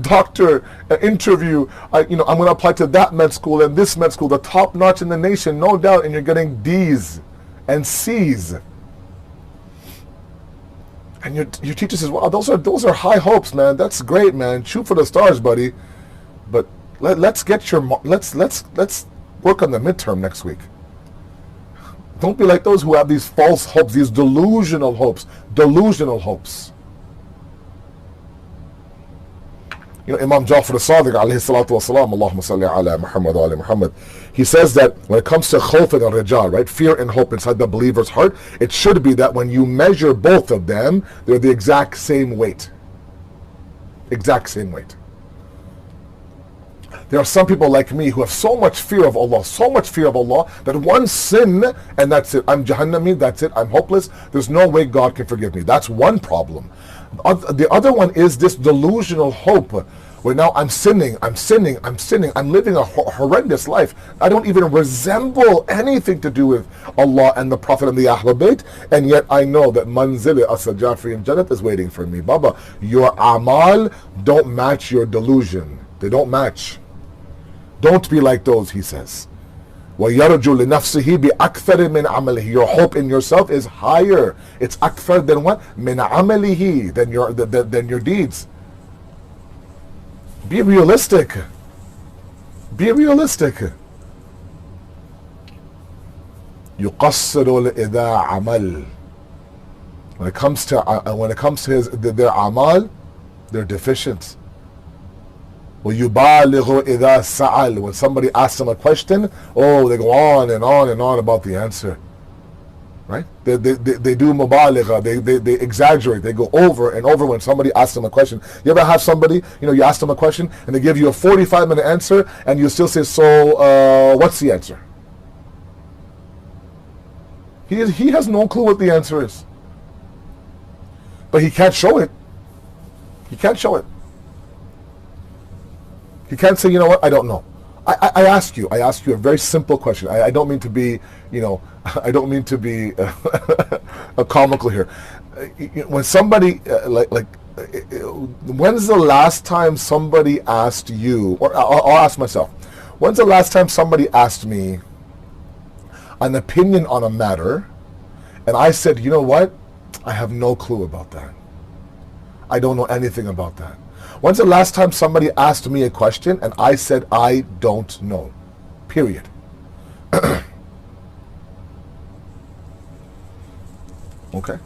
Speaker 5: doctor, interview, I'm going to apply to that med school and this med school, the top notch in the nation, no doubt, and you're getting D's and C's. And your teacher says, wow, those are high hopes, man. That's great, man. Shoot for the stars, buddy. But let's work on the midterm next week. Don't be like those who have these false hopes, these delusional hopes. Imam Jafri as-Sadiq alayhi salatu wasalam, Allahumma salli ala Muhammad wa ala Muhammad, he says that when it comes to khawf and rajā, right, fear and hope inside the believer's heart, it should be that when you measure both of them, they're the exact same weight. There are some people like me who have so much fear of Allah, that one sin, and that's it. I'm Jahannami, that's it. I'm hopeless. There's no way God can forgive me. That's one problem. The other one is this delusional hope, where now I'm sinning. I'm living a horrendous life. I don't even resemble anything to do with Allah and the Prophet and the Ahlul Bayt, and yet I know that Syed Asad Jafri in Jannat is waiting for me. Baba, your amal don't match your delusion. They don't match. Don't be like those, he says. وَيَرْجُو لِنَفْسِهِ بِأَكْثَرِ مِنْ عَمَلِهِ. Your hope in yourself is higher. It's akthar than what? مِنْ عَمَلِهِ, than your deeds. Be realistic. يُقَصِّرُ إِذَا عَمَلْ. When it comes to their amal, they're deficient. وَيُبَالِغُ إِذَا سَأَلْ. When somebody asks them a question, they go on and on and on about the answer. Right? They do mubaligha, they exaggerate, they go over and over when somebody asks them a question. You ever have somebody, you ask them a question and they give you a 45-minute answer and you still say, so what's the answer? He has no clue what the answer is. But he can't show it. He can't say, you know what, I don't know. I ask you a very simple question. I don't mean to be, I don't mean to be a comical here. When somebody, when's the last time somebody asked you, or I'll ask myself, when's the last time somebody asked me an opinion on a matter, and I said, you know what, I have no clue about that. I don't know anything about that. When's the last time somebody asked me a question and I said, I don't know? Period. Okay.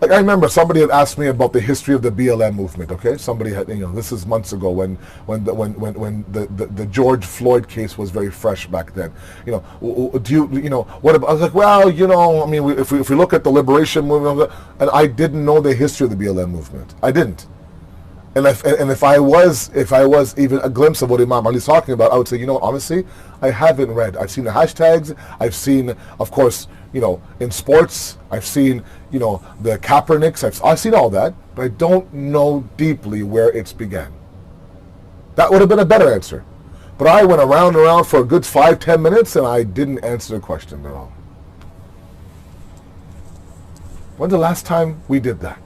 Speaker 5: Like I remember somebody had asked me about the history of the BLM movement. Okay, somebody had, this is months ago when the George Floyd case was very fresh back then. Do you what about? I was like, well, I mean, if we look at the liberation movement, and I didn't know the history of the BLM movement. I didn't. And if I was even a glimpse of what Imam Ali is talking about, I would say, honestly, I haven't read. I've seen the hashtags. I've seen, of course, in sports. I've seen, the Kaepernicks. I've seen all that, but I don't know deeply where it's began. That would have been a better answer. But I went around and around for a good 5-10 minutes, and I didn't answer the question at all. When's the last time we did that?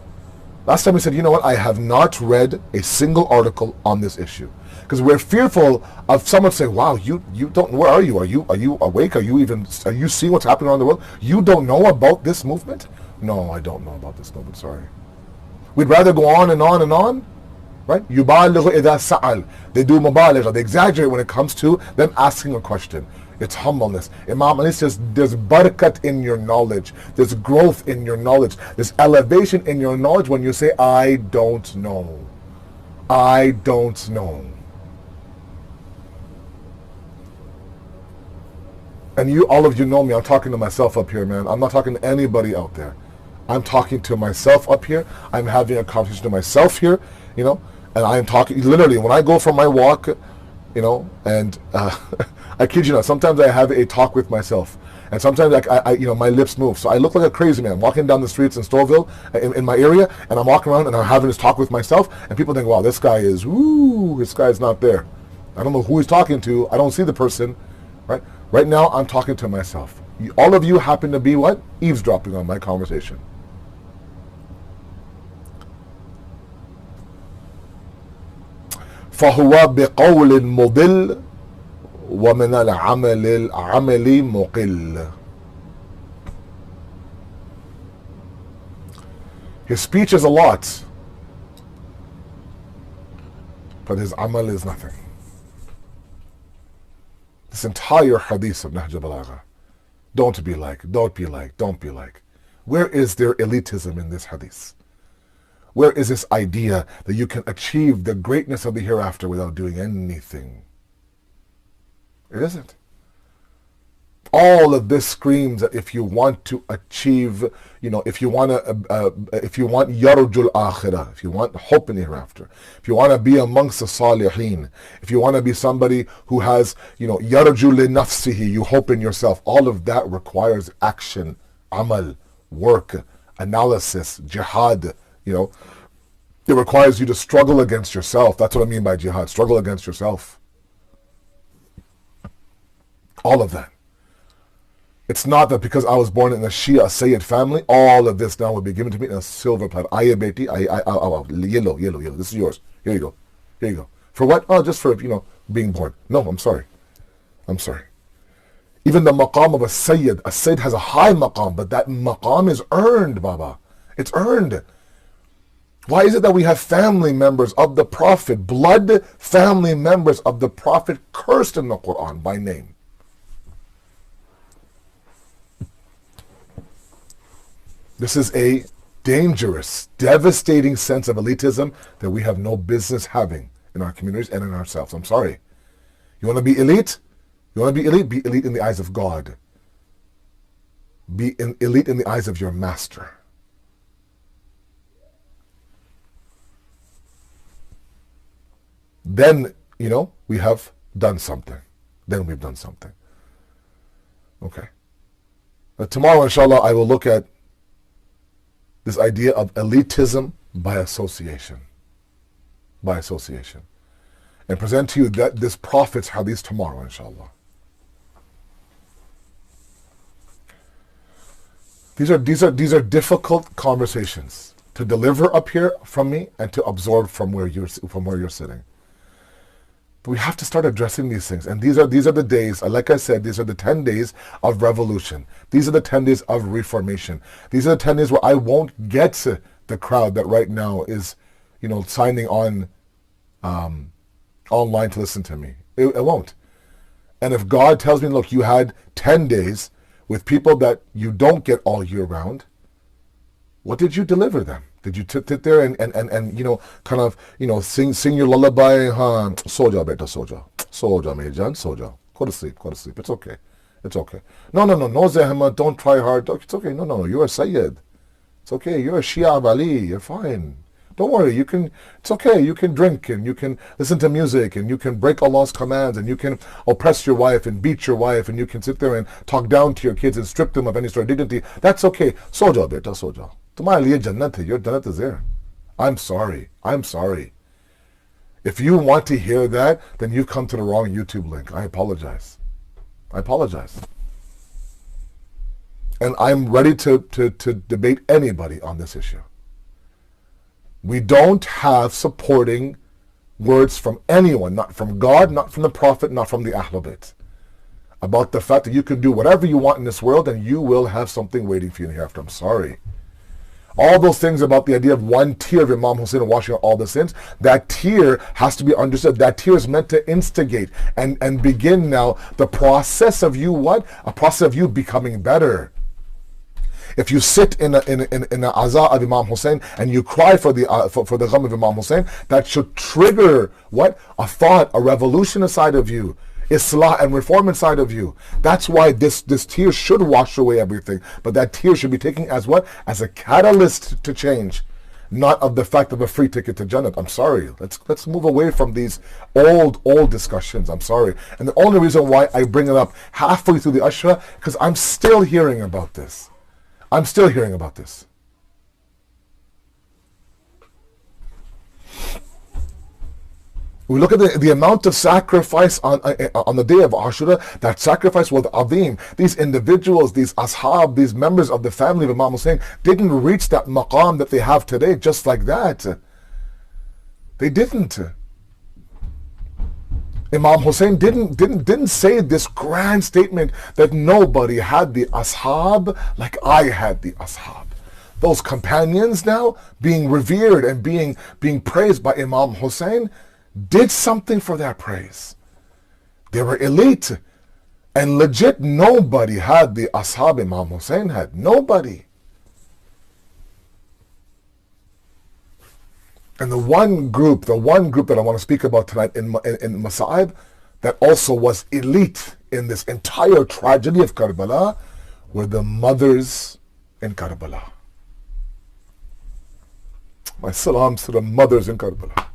Speaker 5: Last time we said, you know what, I have not read a single article on this issue. Because we're fearful of someone saying, wow, you don't, where are you? Are you awake? Are you seeing what's happening around the world? You don't know about this movement? No, I don't know about this movement, sorry. We'd rather go on and on and on, right? يُبَالِغُ إِذَا سَأَلْ. They do mubaligha, they exaggerate when it comes to them asking a question. It's humbleness. Imam Ali says there's barakat in your knowledge. There's growth in your knowledge. There's elevation in your knowledge when you say, I don't know. I don't know. And all of you know me. I'm talking to myself up here, man. I'm not talking to anybody out there. I'm talking to myself up here. I'm having a conversation to myself here, and I'm talking, literally, when I go for my walk, you know, and I kid you not, sometimes I have a talk with myself, and sometimes I you know, my lips move, so I look like a crazy man walking down the streets in Stouffville, in my area, and I'm walking around and I'm having this talk with myself, and people think, wow, this guy is, this guy's not there. I don't know who he's talking to. I don't see the person, right? Right now, I'm talking to myself. All of you happen to be what? Eavesdropping on my conversation. فهو بقول مضل ومن العمل مقل. His speech is a lot, but his amal is nothing. This entire hadith of Nahj al-Balagha. Don't be like, don't be like, don't be like. Where is there elitism in this hadith? Where is this idea that you can achieve the greatness of the hereafter without doing anything? It isn't. All of this screams that if you want to achieve, you know, if you want yarjul akhirah, if you want hope in the hereafter, if you want to be amongst the salihin, if you want to be somebody who has, you know, yarjul li nafsihi, you hope in yourself, all of that requires action, amal, work, analysis, jihad, you know. It requires you to struggle against yourself. That's what I mean by jihad, struggle against yourself. All of that. It's not that because I was born in a Shia Sayyid family, all of this now will be given to me in a silver platter. Ayah yellow. This is yours. Here you go. Here you go. For what? Oh, just for, you know, being born. No, I'm sorry. I'm sorry. Even the maqam of a Sayyid has a high maqam, but that maqam is earned, Baba. It's earned. Why is it that we have family members of the Prophet, blood family members of the Prophet cursed in the Quran by name? This is a dangerous, devastating sense of elitism that we have no business having in our communities and in ourselves. I'm sorry. You want to be elite? You want to be elite? Be elite in the eyes of God. Be elite in the eyes of your master. Then, you know, we have done something. Then we've done something. Okay. Tomorrow, inshallah, I will look at this idea of elitism by association. By association. And present to you that this Prophet's hadith tomorrow, inshallah. These are difficult conversations to deliver up here from me and to absorb from where you're sitting. But we have to start addressing these things. And these are the days, like I said, these are the 10 days of revolution. These are the 10 days of reformation. These are the 10 days where I won't get to the crowd that right now is, you know, signing on online to listen to me. It won't. And if God tells me, look, you had 10 days with people that you don't get all year round, what did you deliver them? Did you sit there and you know, kind of, you know, sing your lullaby? Soja beta, soja mejan, soja. Go to sleep. It's okay. No, Zahma, don't try hard. It's okay. No, you're a Sayyid. It's okay. You're a Shia Ali. You're fine. Don't worry. It's okay. You can drink and you can listen to music and you can break Allah's commands and you can oppress your wife and beat your wife and you can sit there and talk down to your kids and strip them of any sort of dignity. That's okay. Soja beta, soja. Tumhare liye jannat hai. Your jannat is there. I'm sorry. If you want to hear that, then you've come to the wrong YouTube link. I apologize. And I'm ready to debate anybody on this issue. We don't have supporting words from anyone, not from God, not from the Prophet, not from the Ahlul Bayt, about the fact that you can do whatever you want in this world and you will have something waiting for you in the hereafter. I'm sorry. All those things about the idea of one tear of Imam Hussein and washing out all the sins, that tear has to be understood. That tear is meant to instigate and begin now the process of you what? A process of you becoming better. If you sit in a azah of Imam Hussein and you cry for the gham of Imam Hussein, that should trigger what? A thought, a revolution inside of you. Islah and reform inside of you. That's why this tear should wash away everything. But that tear should be taken as what? As a catalyst to change. not of the fact of a free ticket to Jannah. I'm sorry. Let's move away from these old discussions. I'm sorry. And the only reason why I bring it up halfway through the Ashra, because I'm still hearing about this. I'm still hearing about this. We look at the amount of sacrifice on the day of Ashura. That sacrifice was azim. These individuals, these ashab, these members of the family of Imam Hussein didn't reach that maqam that they have today just like that. They didn't. Imam Hussein didn't say this grand statement that nobody had the ashab like I had the ashab. Those companions now being revered and being praised by Imam Hussein did something for that praise. They were elite. And legit, nobody had the ashab Imam Hussein had. Nobody. And the one group that I want to speak about tonight in Masa'ib that also was elite in this entire tragedy of Karbala were the mothers in Karbala. My salams to the mothers in Karbala.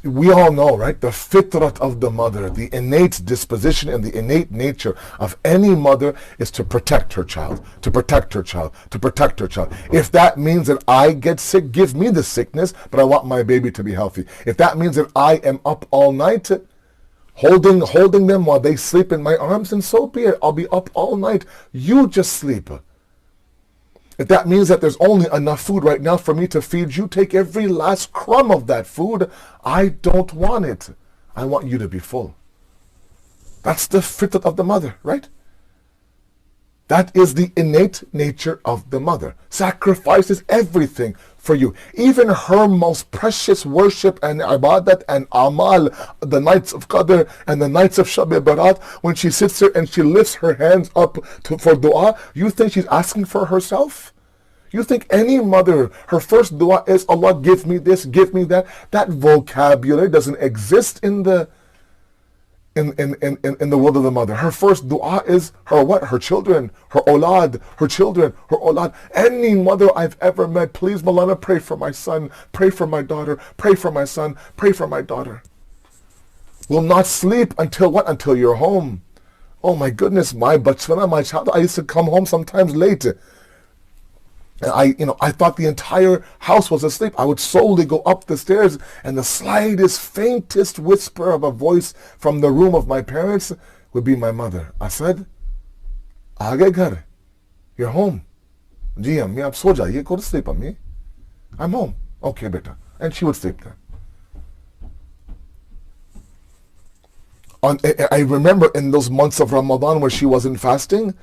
Speaker 5: We all know, right? The fitrat of the mother, the innate disposition and the innate nature of any mother is to protect her child, to protect her child, to protect her child. If that means that I get sick, give me the sickness, but I want my baby to be healthy. If that means that I am up all night, holding them while they sleep in my arms, then so be it. I'll be up all night. You just sleep. If that means that there's only enough food right now for me to feed you, take every last crumb of that food. I don't want it. I want you to be full. That's the fitrat of the mother, right? That is the innate nature of the mother. Sacrifices everything for you. Even her most precious worship and ibadat and amal, the nights of Qadr and the nights of Shab Barat, when she sits there and she lifts her hands up for dua, you think she's asking for herself? You think any mother, her first dua is, Allah give me this, give me that? That vocabulary doesn't exist in the world of the mother. Her first dua is her what? Her children, her awlad, her children, her awlad. Any mother I've ever met, please Malana, pray for my son, pray for my daughter, pray for my son, pray for my daughter. Will not sleep until what? Until you're home. Oh my goodness, my bachwana, my child, I used to come home sometimes late. And I thought the entire house was asleep. I would slowly go up the stairs, and the slightest, faintest whisper of a voice from the room of my parents would be my mother. Asad, aage ghar, you're home. Ji ammi, aap so jaiye, go to sleep ammi. I'm home. Okay beta. And she would sleep there. I remember in those months of Ramadan where she wasn't fasting,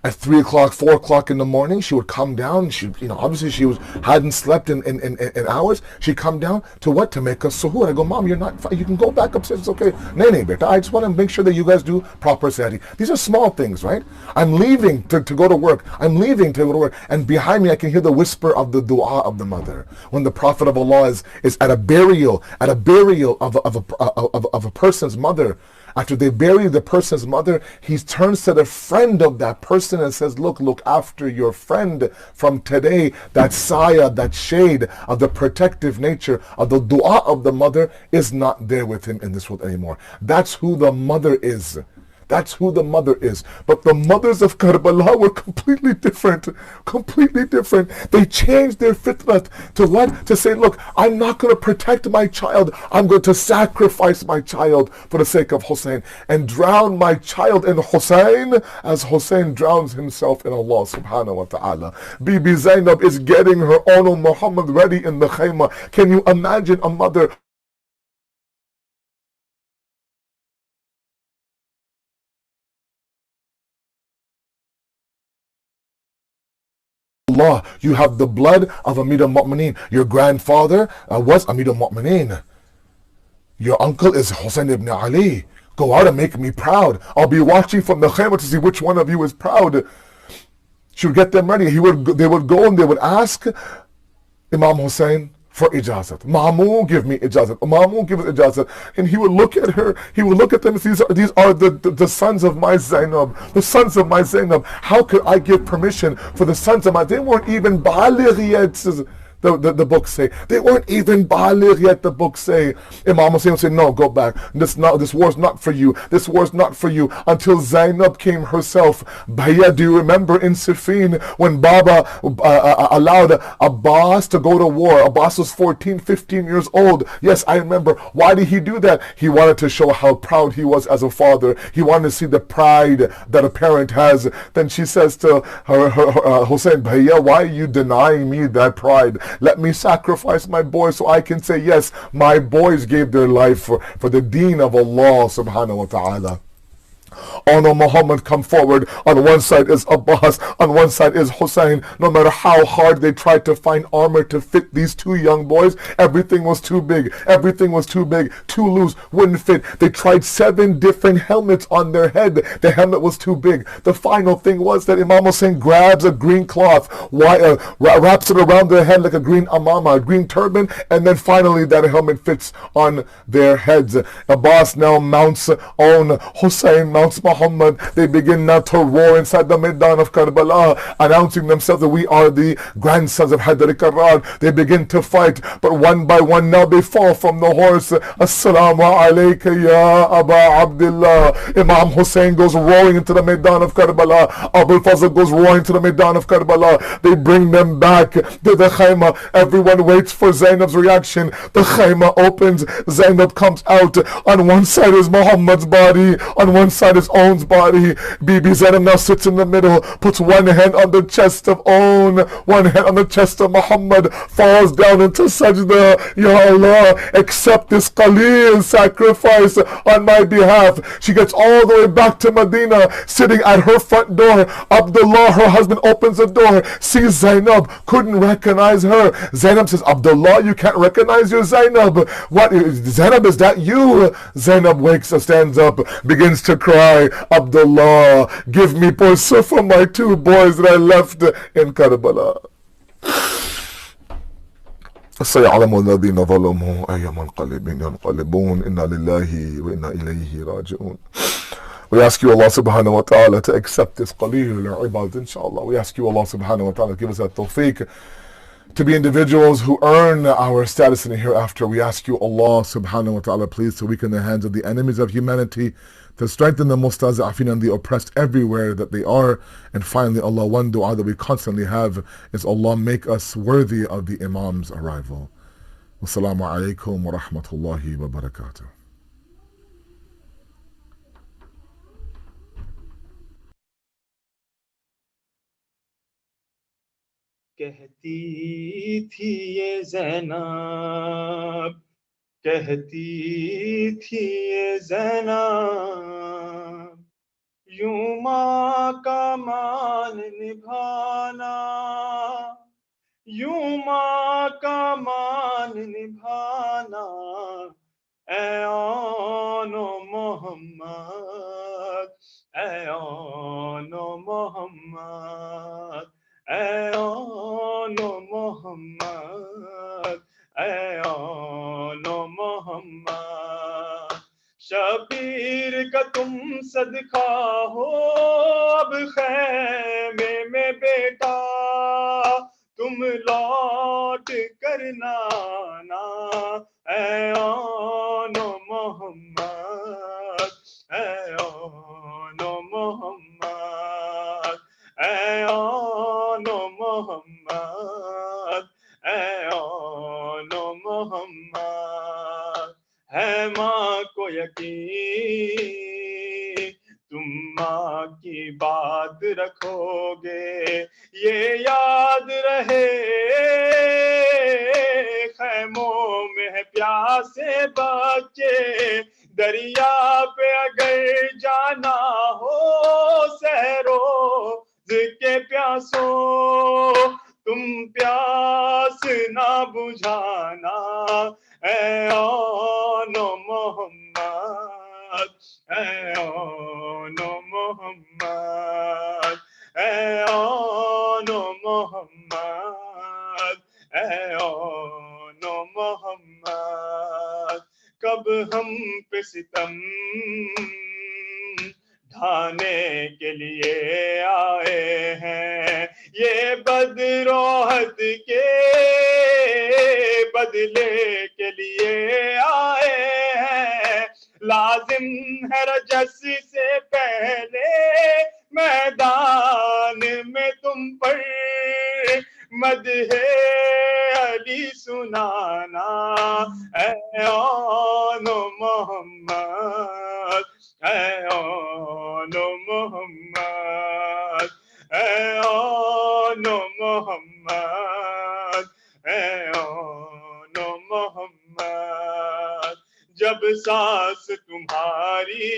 Speaker 5: at 3 o'clock, 4 o'clock in the morning, she would come down. She, obviously she hadn't slept in hours. She'd come down to what? To make us suhoor. I go, Mom, you're not, you can go back upstairs. It's okay. Nay, beta. I just want to make sure that you guys do proper sehri. These are small things, right? I'm leaving to go to work. And behind me, I can hear the whisper of the dua of the mother. When the Prophet of Allah is at a burial of a person's mother, after they bury the person's mother, he turns to the friend of that person and says, look after your friend from today. That saya, that shade of the protective nature of the dua of the mother is not there with him in this world anymore. That's who the mother is. That's who the mother is. But the mothers of Karbala were completely different. Completely different. They changed their fitrat to what? To say, look, I'm not going to protect my child. I'm going to sacrifice my child for the sake of Hussein and drown my child in Hussein as Hussein drowns himself in Allah subhanahu wa ta'ala. Bibi Zainab is getting her own Muhammad ready in the khayma. Can you imagine a mother? Allah, you have the blood of Amir al-Mu'mineen. Your grandfather was Amir al-Mu'mineen. Your uncle is Hussein ibn Ali. Go out and make me proud. I'll be watching from the khayma to see which one of you is proud. She would get them ready. They would go and they would ask Imam Hussein, for ijazat. Mamu, give me ijazat. Mamu, give us ijazat. And he would look at her, he would look at them and say, these are the sons of my Zainab, the sons of my Zainab. How could I give permission for the sons of my, they weren't even baligh yet, the books say. They weren't even baligh yet, the books say. Imam Hussein would say, no, go back. This war's not for you. This war's not for you. Until Zainab came herself. Bhaiya, do you remember in Siffin when Baba allowed Abbas to go to war? Abbas was 14, 15 years old. Yes, I remember. Why did he do that? He wanted to show how proud he was as a father. He wanted to see the pride that a parent has. Then she says to her Hussein, Bhaiya, why are you denying me that pride? Let me sacrifice my boys so I can say, yes, my boys gave their life for the deen of Allah subhanahu wa ta'ala. Oh no, Muhammad, come forward. On one side is Abbas, on one side is Hussein. No matter how hard they tried to find armor to fit these two young boys, everything was too big. Everything was too big, too loose, wouldn't fit. They tried 7 different helmets on their head. The helmet was too big. The final thing was that Imam Hussein grabs a green cloth, wraps it around their head like a green amama, a green turban, and then finally that helmet fits on their heads. Abbas now mounts on Hussein, mounts Muhammad. They begin now to roar inside the Maidan of Karbala, announcing themselves that we are the grandsons of Hadr Karrar. They begin to fight, but one by one now they fall from the horse. Assalamu alayka ya Aba Abdullah. Imam Hussein goes roaring into the Maidan of Karbala. Abul Fazl goes roaring to the Maidan of Karbala. They bring them back to the Khayma. Everyone waits for Zainab's reaction. The Khayma opens. Zainab comes out. On one side is Muhammad's body. On one side his own body. Bibi Zainab now sits in the middle, puts one hand on the chest of Own, one hand on the chest of Muhammad, falls down into sajda. Ya Allah, accept this Qaleel sacrifice on my behalf. She gets all the way back to Medina, sitting at her front door. Abdullah, her husband, opens the door, sees Zainab, couldn't recognize her. Zainab says, Abdullah, you can't recognize your Zainab. What, Zainab, is that you? Zainab wakes up, stands up, begins to cry. Abdullah, give me portion for my 2 boys that I left in Karbala. سيعلم الذين ظلموا أي منقلب ينقلبون إنا لله وإنا إليه راجعون. We ask you, Allah subhanahu wa ta'ala, to accept this qaleel ibad, inshallah. We ask you, Allah subhanahu wa ta'ala, give us that tawfiq to be individuals who earn our status in the hereafter. We ask you, Allah subhanahu wa ta'ala, please to weaken the hands of the enemies of humanity, to strengthen the mustaza'afin and the oppressed everywhere that they are. And finally, Allah, one dua that we constantly have is, Allah, make us worthy of the Imam's arrival. Wassalamu alaikum wa rahmatullahi wa barakatuh.
Speaker 6: कहती थी ये ज़ैनब, कहती थी ये ज़ैनब, यूं माँ का मान निभाना, यूं माँ का मान निभाना, ऐ आनो मोहम्मद, ऐ आनो मोहम्मद, ऐ आनो मोहम्मद, ऐ आनो मोहम्मद। शबीर का तुम सदका हो अब खैमे में बेटा, तुम लौट कर नाना, ऐ आनो मोहम्मद, ऐ आनो मोहम्मद, ऐ आनो मोहम्मद, ऐ आनो मोहम्मद। है माँ को यकीन तुम माँ की बात रखोगे, ये याद रहे खैमों में है प्यासे बच्चे, दरिया पे अगर जाना हो सहरो के प्यासों, तुम प्यास ना बुझाना, ऐ आनो मोहम्मद, ऐ आनो मोहम्मद, ऐ आनो मोहम्मद, ऐ आनो ستم ڈھانے کے لیے آئے ہیں، یہ بدروحت کے بدلے کے لیے آئے ہیں، لازم ہے رجس سے پہلے میدان میں تم پر مدح علی سنانا، اے آن محمد، اے آن محمد، اے آن محمد، اے آن محمد، جب سانس تمہاری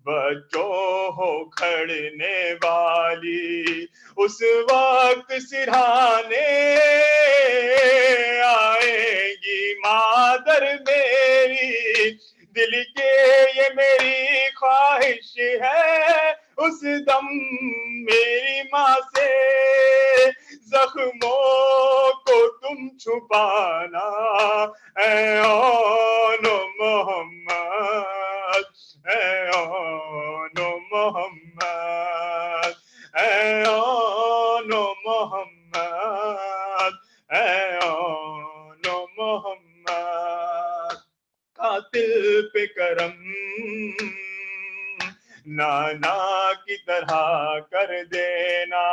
Speaker 6: بچوں ہو کھڑنے والی، اس وقت سرہانے آئے گی مادر میری، دل کے یہ میری خواہش ہے، اس دم میری ماں سے زخموں کو تم چھپانا، اے آن محمد، اے آن محمد، اے آن محمد، اے آن محمد، قاتل پہ کرم نانا کی طرح کر دینا،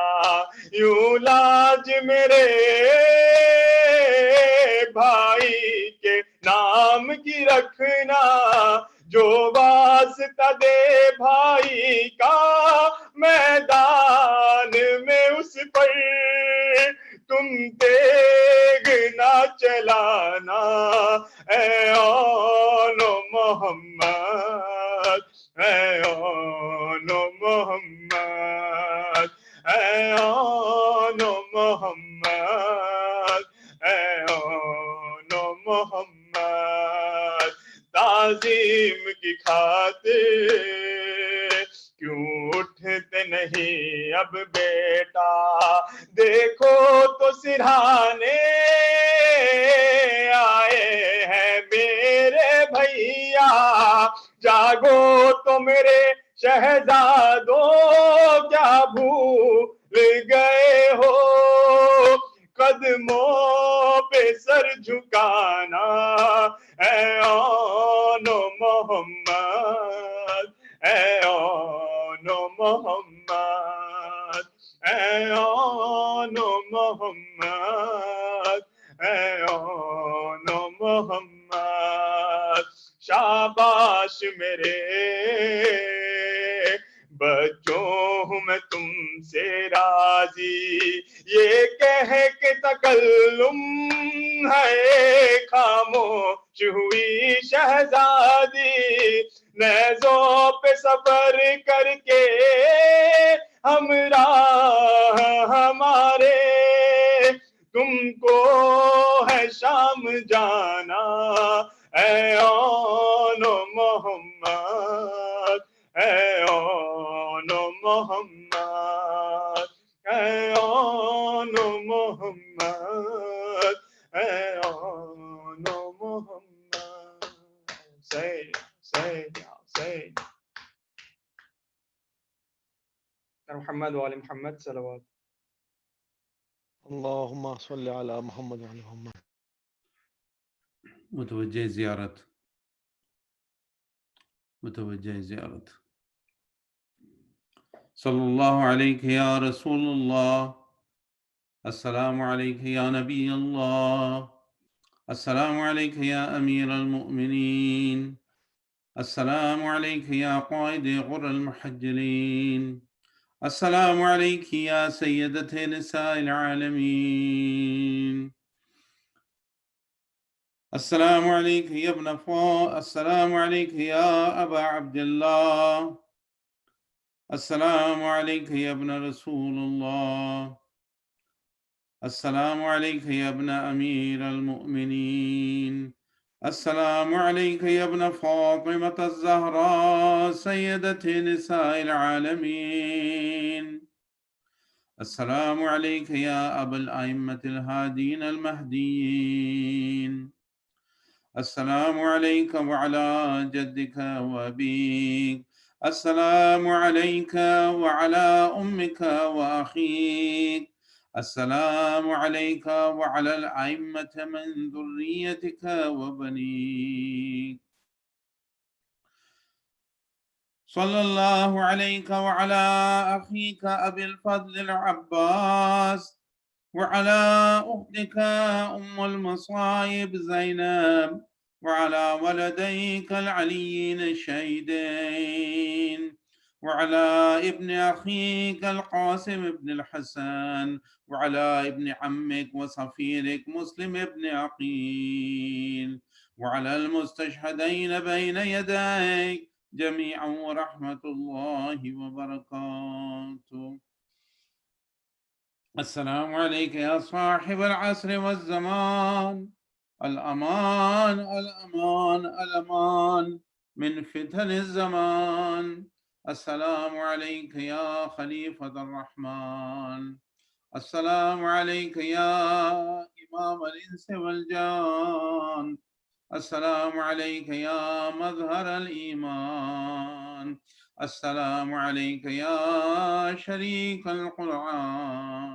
Speaker 6: یوں لاج میرے بھائی کے نام کی رکھنا، جو واسطہ دے بھائی کا میدان میں اس پر تم تیغ نہ چلانا، اے آن محمد، اے آن محمد، اے آن محمد، اے آن محمد، تعظیم کی خاطر کیوں اٹھتے نہیں اب بیٹا، دیکھو تو سرہانے آئے ہیں میرے بھیا، جاگو تو میرے شہزادوں، کیا بھول گئے ہو قدموں پہ سر جھکانا، اے آن محمد، اے آن محمد، اے آن محمد، اے آن محمد، شاباش میرے بچوں ہوں میں تم سے راضی، یہ کہہ کے تکلم ہے خاموش ہوئی شہزادی، نیزوں پہ سفر کر کے ہمراہ ہمارے تم کو ہے شام جانا، اے آن محمد، اے آن محمد، اے آن محمد، اے آن محمد، سید سید سید محمد وآل محمد صلوات۔
Speaker 2: اللهم صل على محمد وعلى محمد.
Speaker 7: متوجہ زیارت صلی اللہ علیہ یا رسول اللہ، السلام علیک یا نبی اللہ، السلام علیک یا امیر المؤمنین، السلام علیک یا قائد غر المحجلین، السلام علیک یا سیدت نساء العالمین، السلام علیک یا ابن السلام علیک یا ابا عبداللہ، السلام علیک یا ابن رسول اللہ، السلام علیک یا ابن امیر المؤمنین، السلام علیک یا ابن فاطمة الزہراء سیدت نساء العالمین، السلام علیک یا ابا الائمة الہادین المہدیین، السلام عليك وعلى جدك وأبيك. السلام عليك وعلى أمك وأخيك. السلام عليك وعلى الأئمة من ذريتك وبنيك. صلى الله عليك وعلى أخيك أبي الفضل العباس، وعلى أختك أم المصائب زينب، وعلى ولديك العليين الشهيدين، وعلى ابن أخيك القاسم بن الحسن، وعلى ابن عمك وصفيرك مسلم بن عقيل، وعلى المستشهدين بين يديك جميعا ورحمة الله وبركاته. السلام عليك يا صاحب العصر والزمان. الأمان الأمان الأمان من فتن الزمان. السلام عليك يا خليفة الرحمن. السلام عليك يا إمام الإنس والجان. السلام عليك يا مظهر الإيمان. السلام عليك يا شريك القرآن.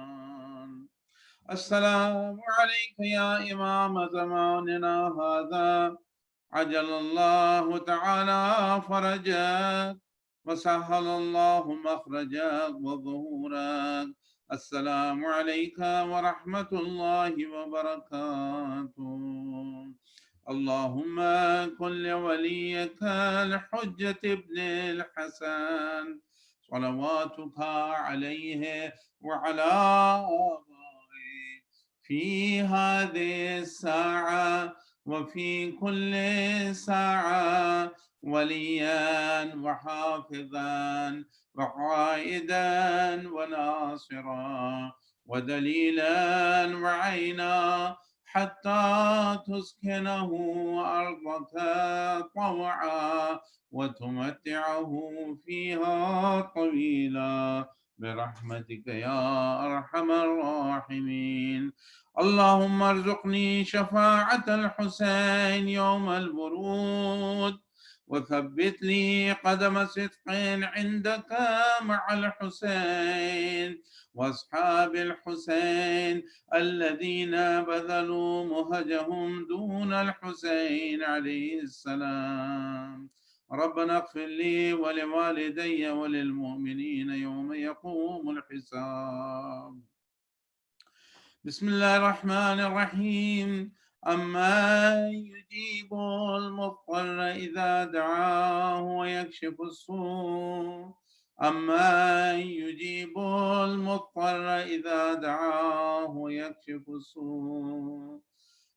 Speaker 7: السلام عليك يا إمام زماننا هذا. عجل الله تعالى فرجك وسهل الله مخرجك وظهورك. السلام عليك ورحمة الله وبركاته. اللهم كن لوليك الحجة ابن الحسن صلواتك عليه وعلى آبائه في هذه الساعة وفي كل ساعة وليا وحافظا وقائدا وناصرا ودليلا وعينا حتى تسكنه أرضك طوعا وتمتعه فيها طويلا برحمتك يا أرحم الراحمين. اللهم ارزقني شفاعة الحسين يوم الورود وثبت لي قدم صدق عندك مع الحسين وأصحاب الحسين الذين بذلوا مهجهم دون الحسين عليه السلام. ربنا اغفر لي ولوالدي وللمؤمنين يوم يقوم الحساب. بسم الله الرحمن الرحيم. أما يجيب المضطر إذا دعاه ويكشف السوء. أما يجيب المضطر إذا دعاه ويكشف السوء.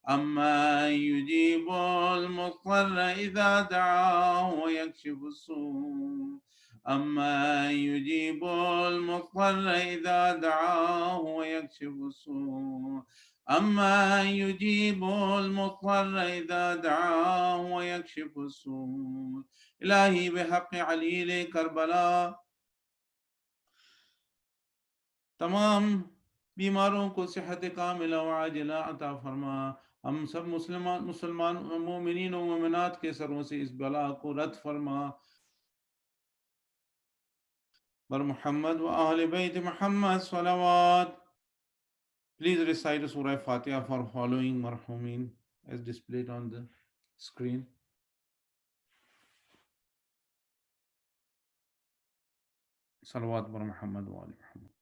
Speaker 7: أما يجيب المضطر إذا دعاه ويكشف السوء. أما يجيب المضطر إذا دعاه ويكشف السوء. أما يجيب المضطر إذا دعاه ويكشف السوء. إلهی بحق علیل کربلا تمام بیماروں کو صحت کاملہ و عاجلہ عطا فرما. ہم سب مسلمان مومنین و مومنات کے سروں سے اس بلا کو رد فرما. بر محمد و اہل بیت محمد صلوات. Please recite Surah Fatiha for following marhumin as displayed on the screen. Salawat bar Muhammad wa ali Muhammad.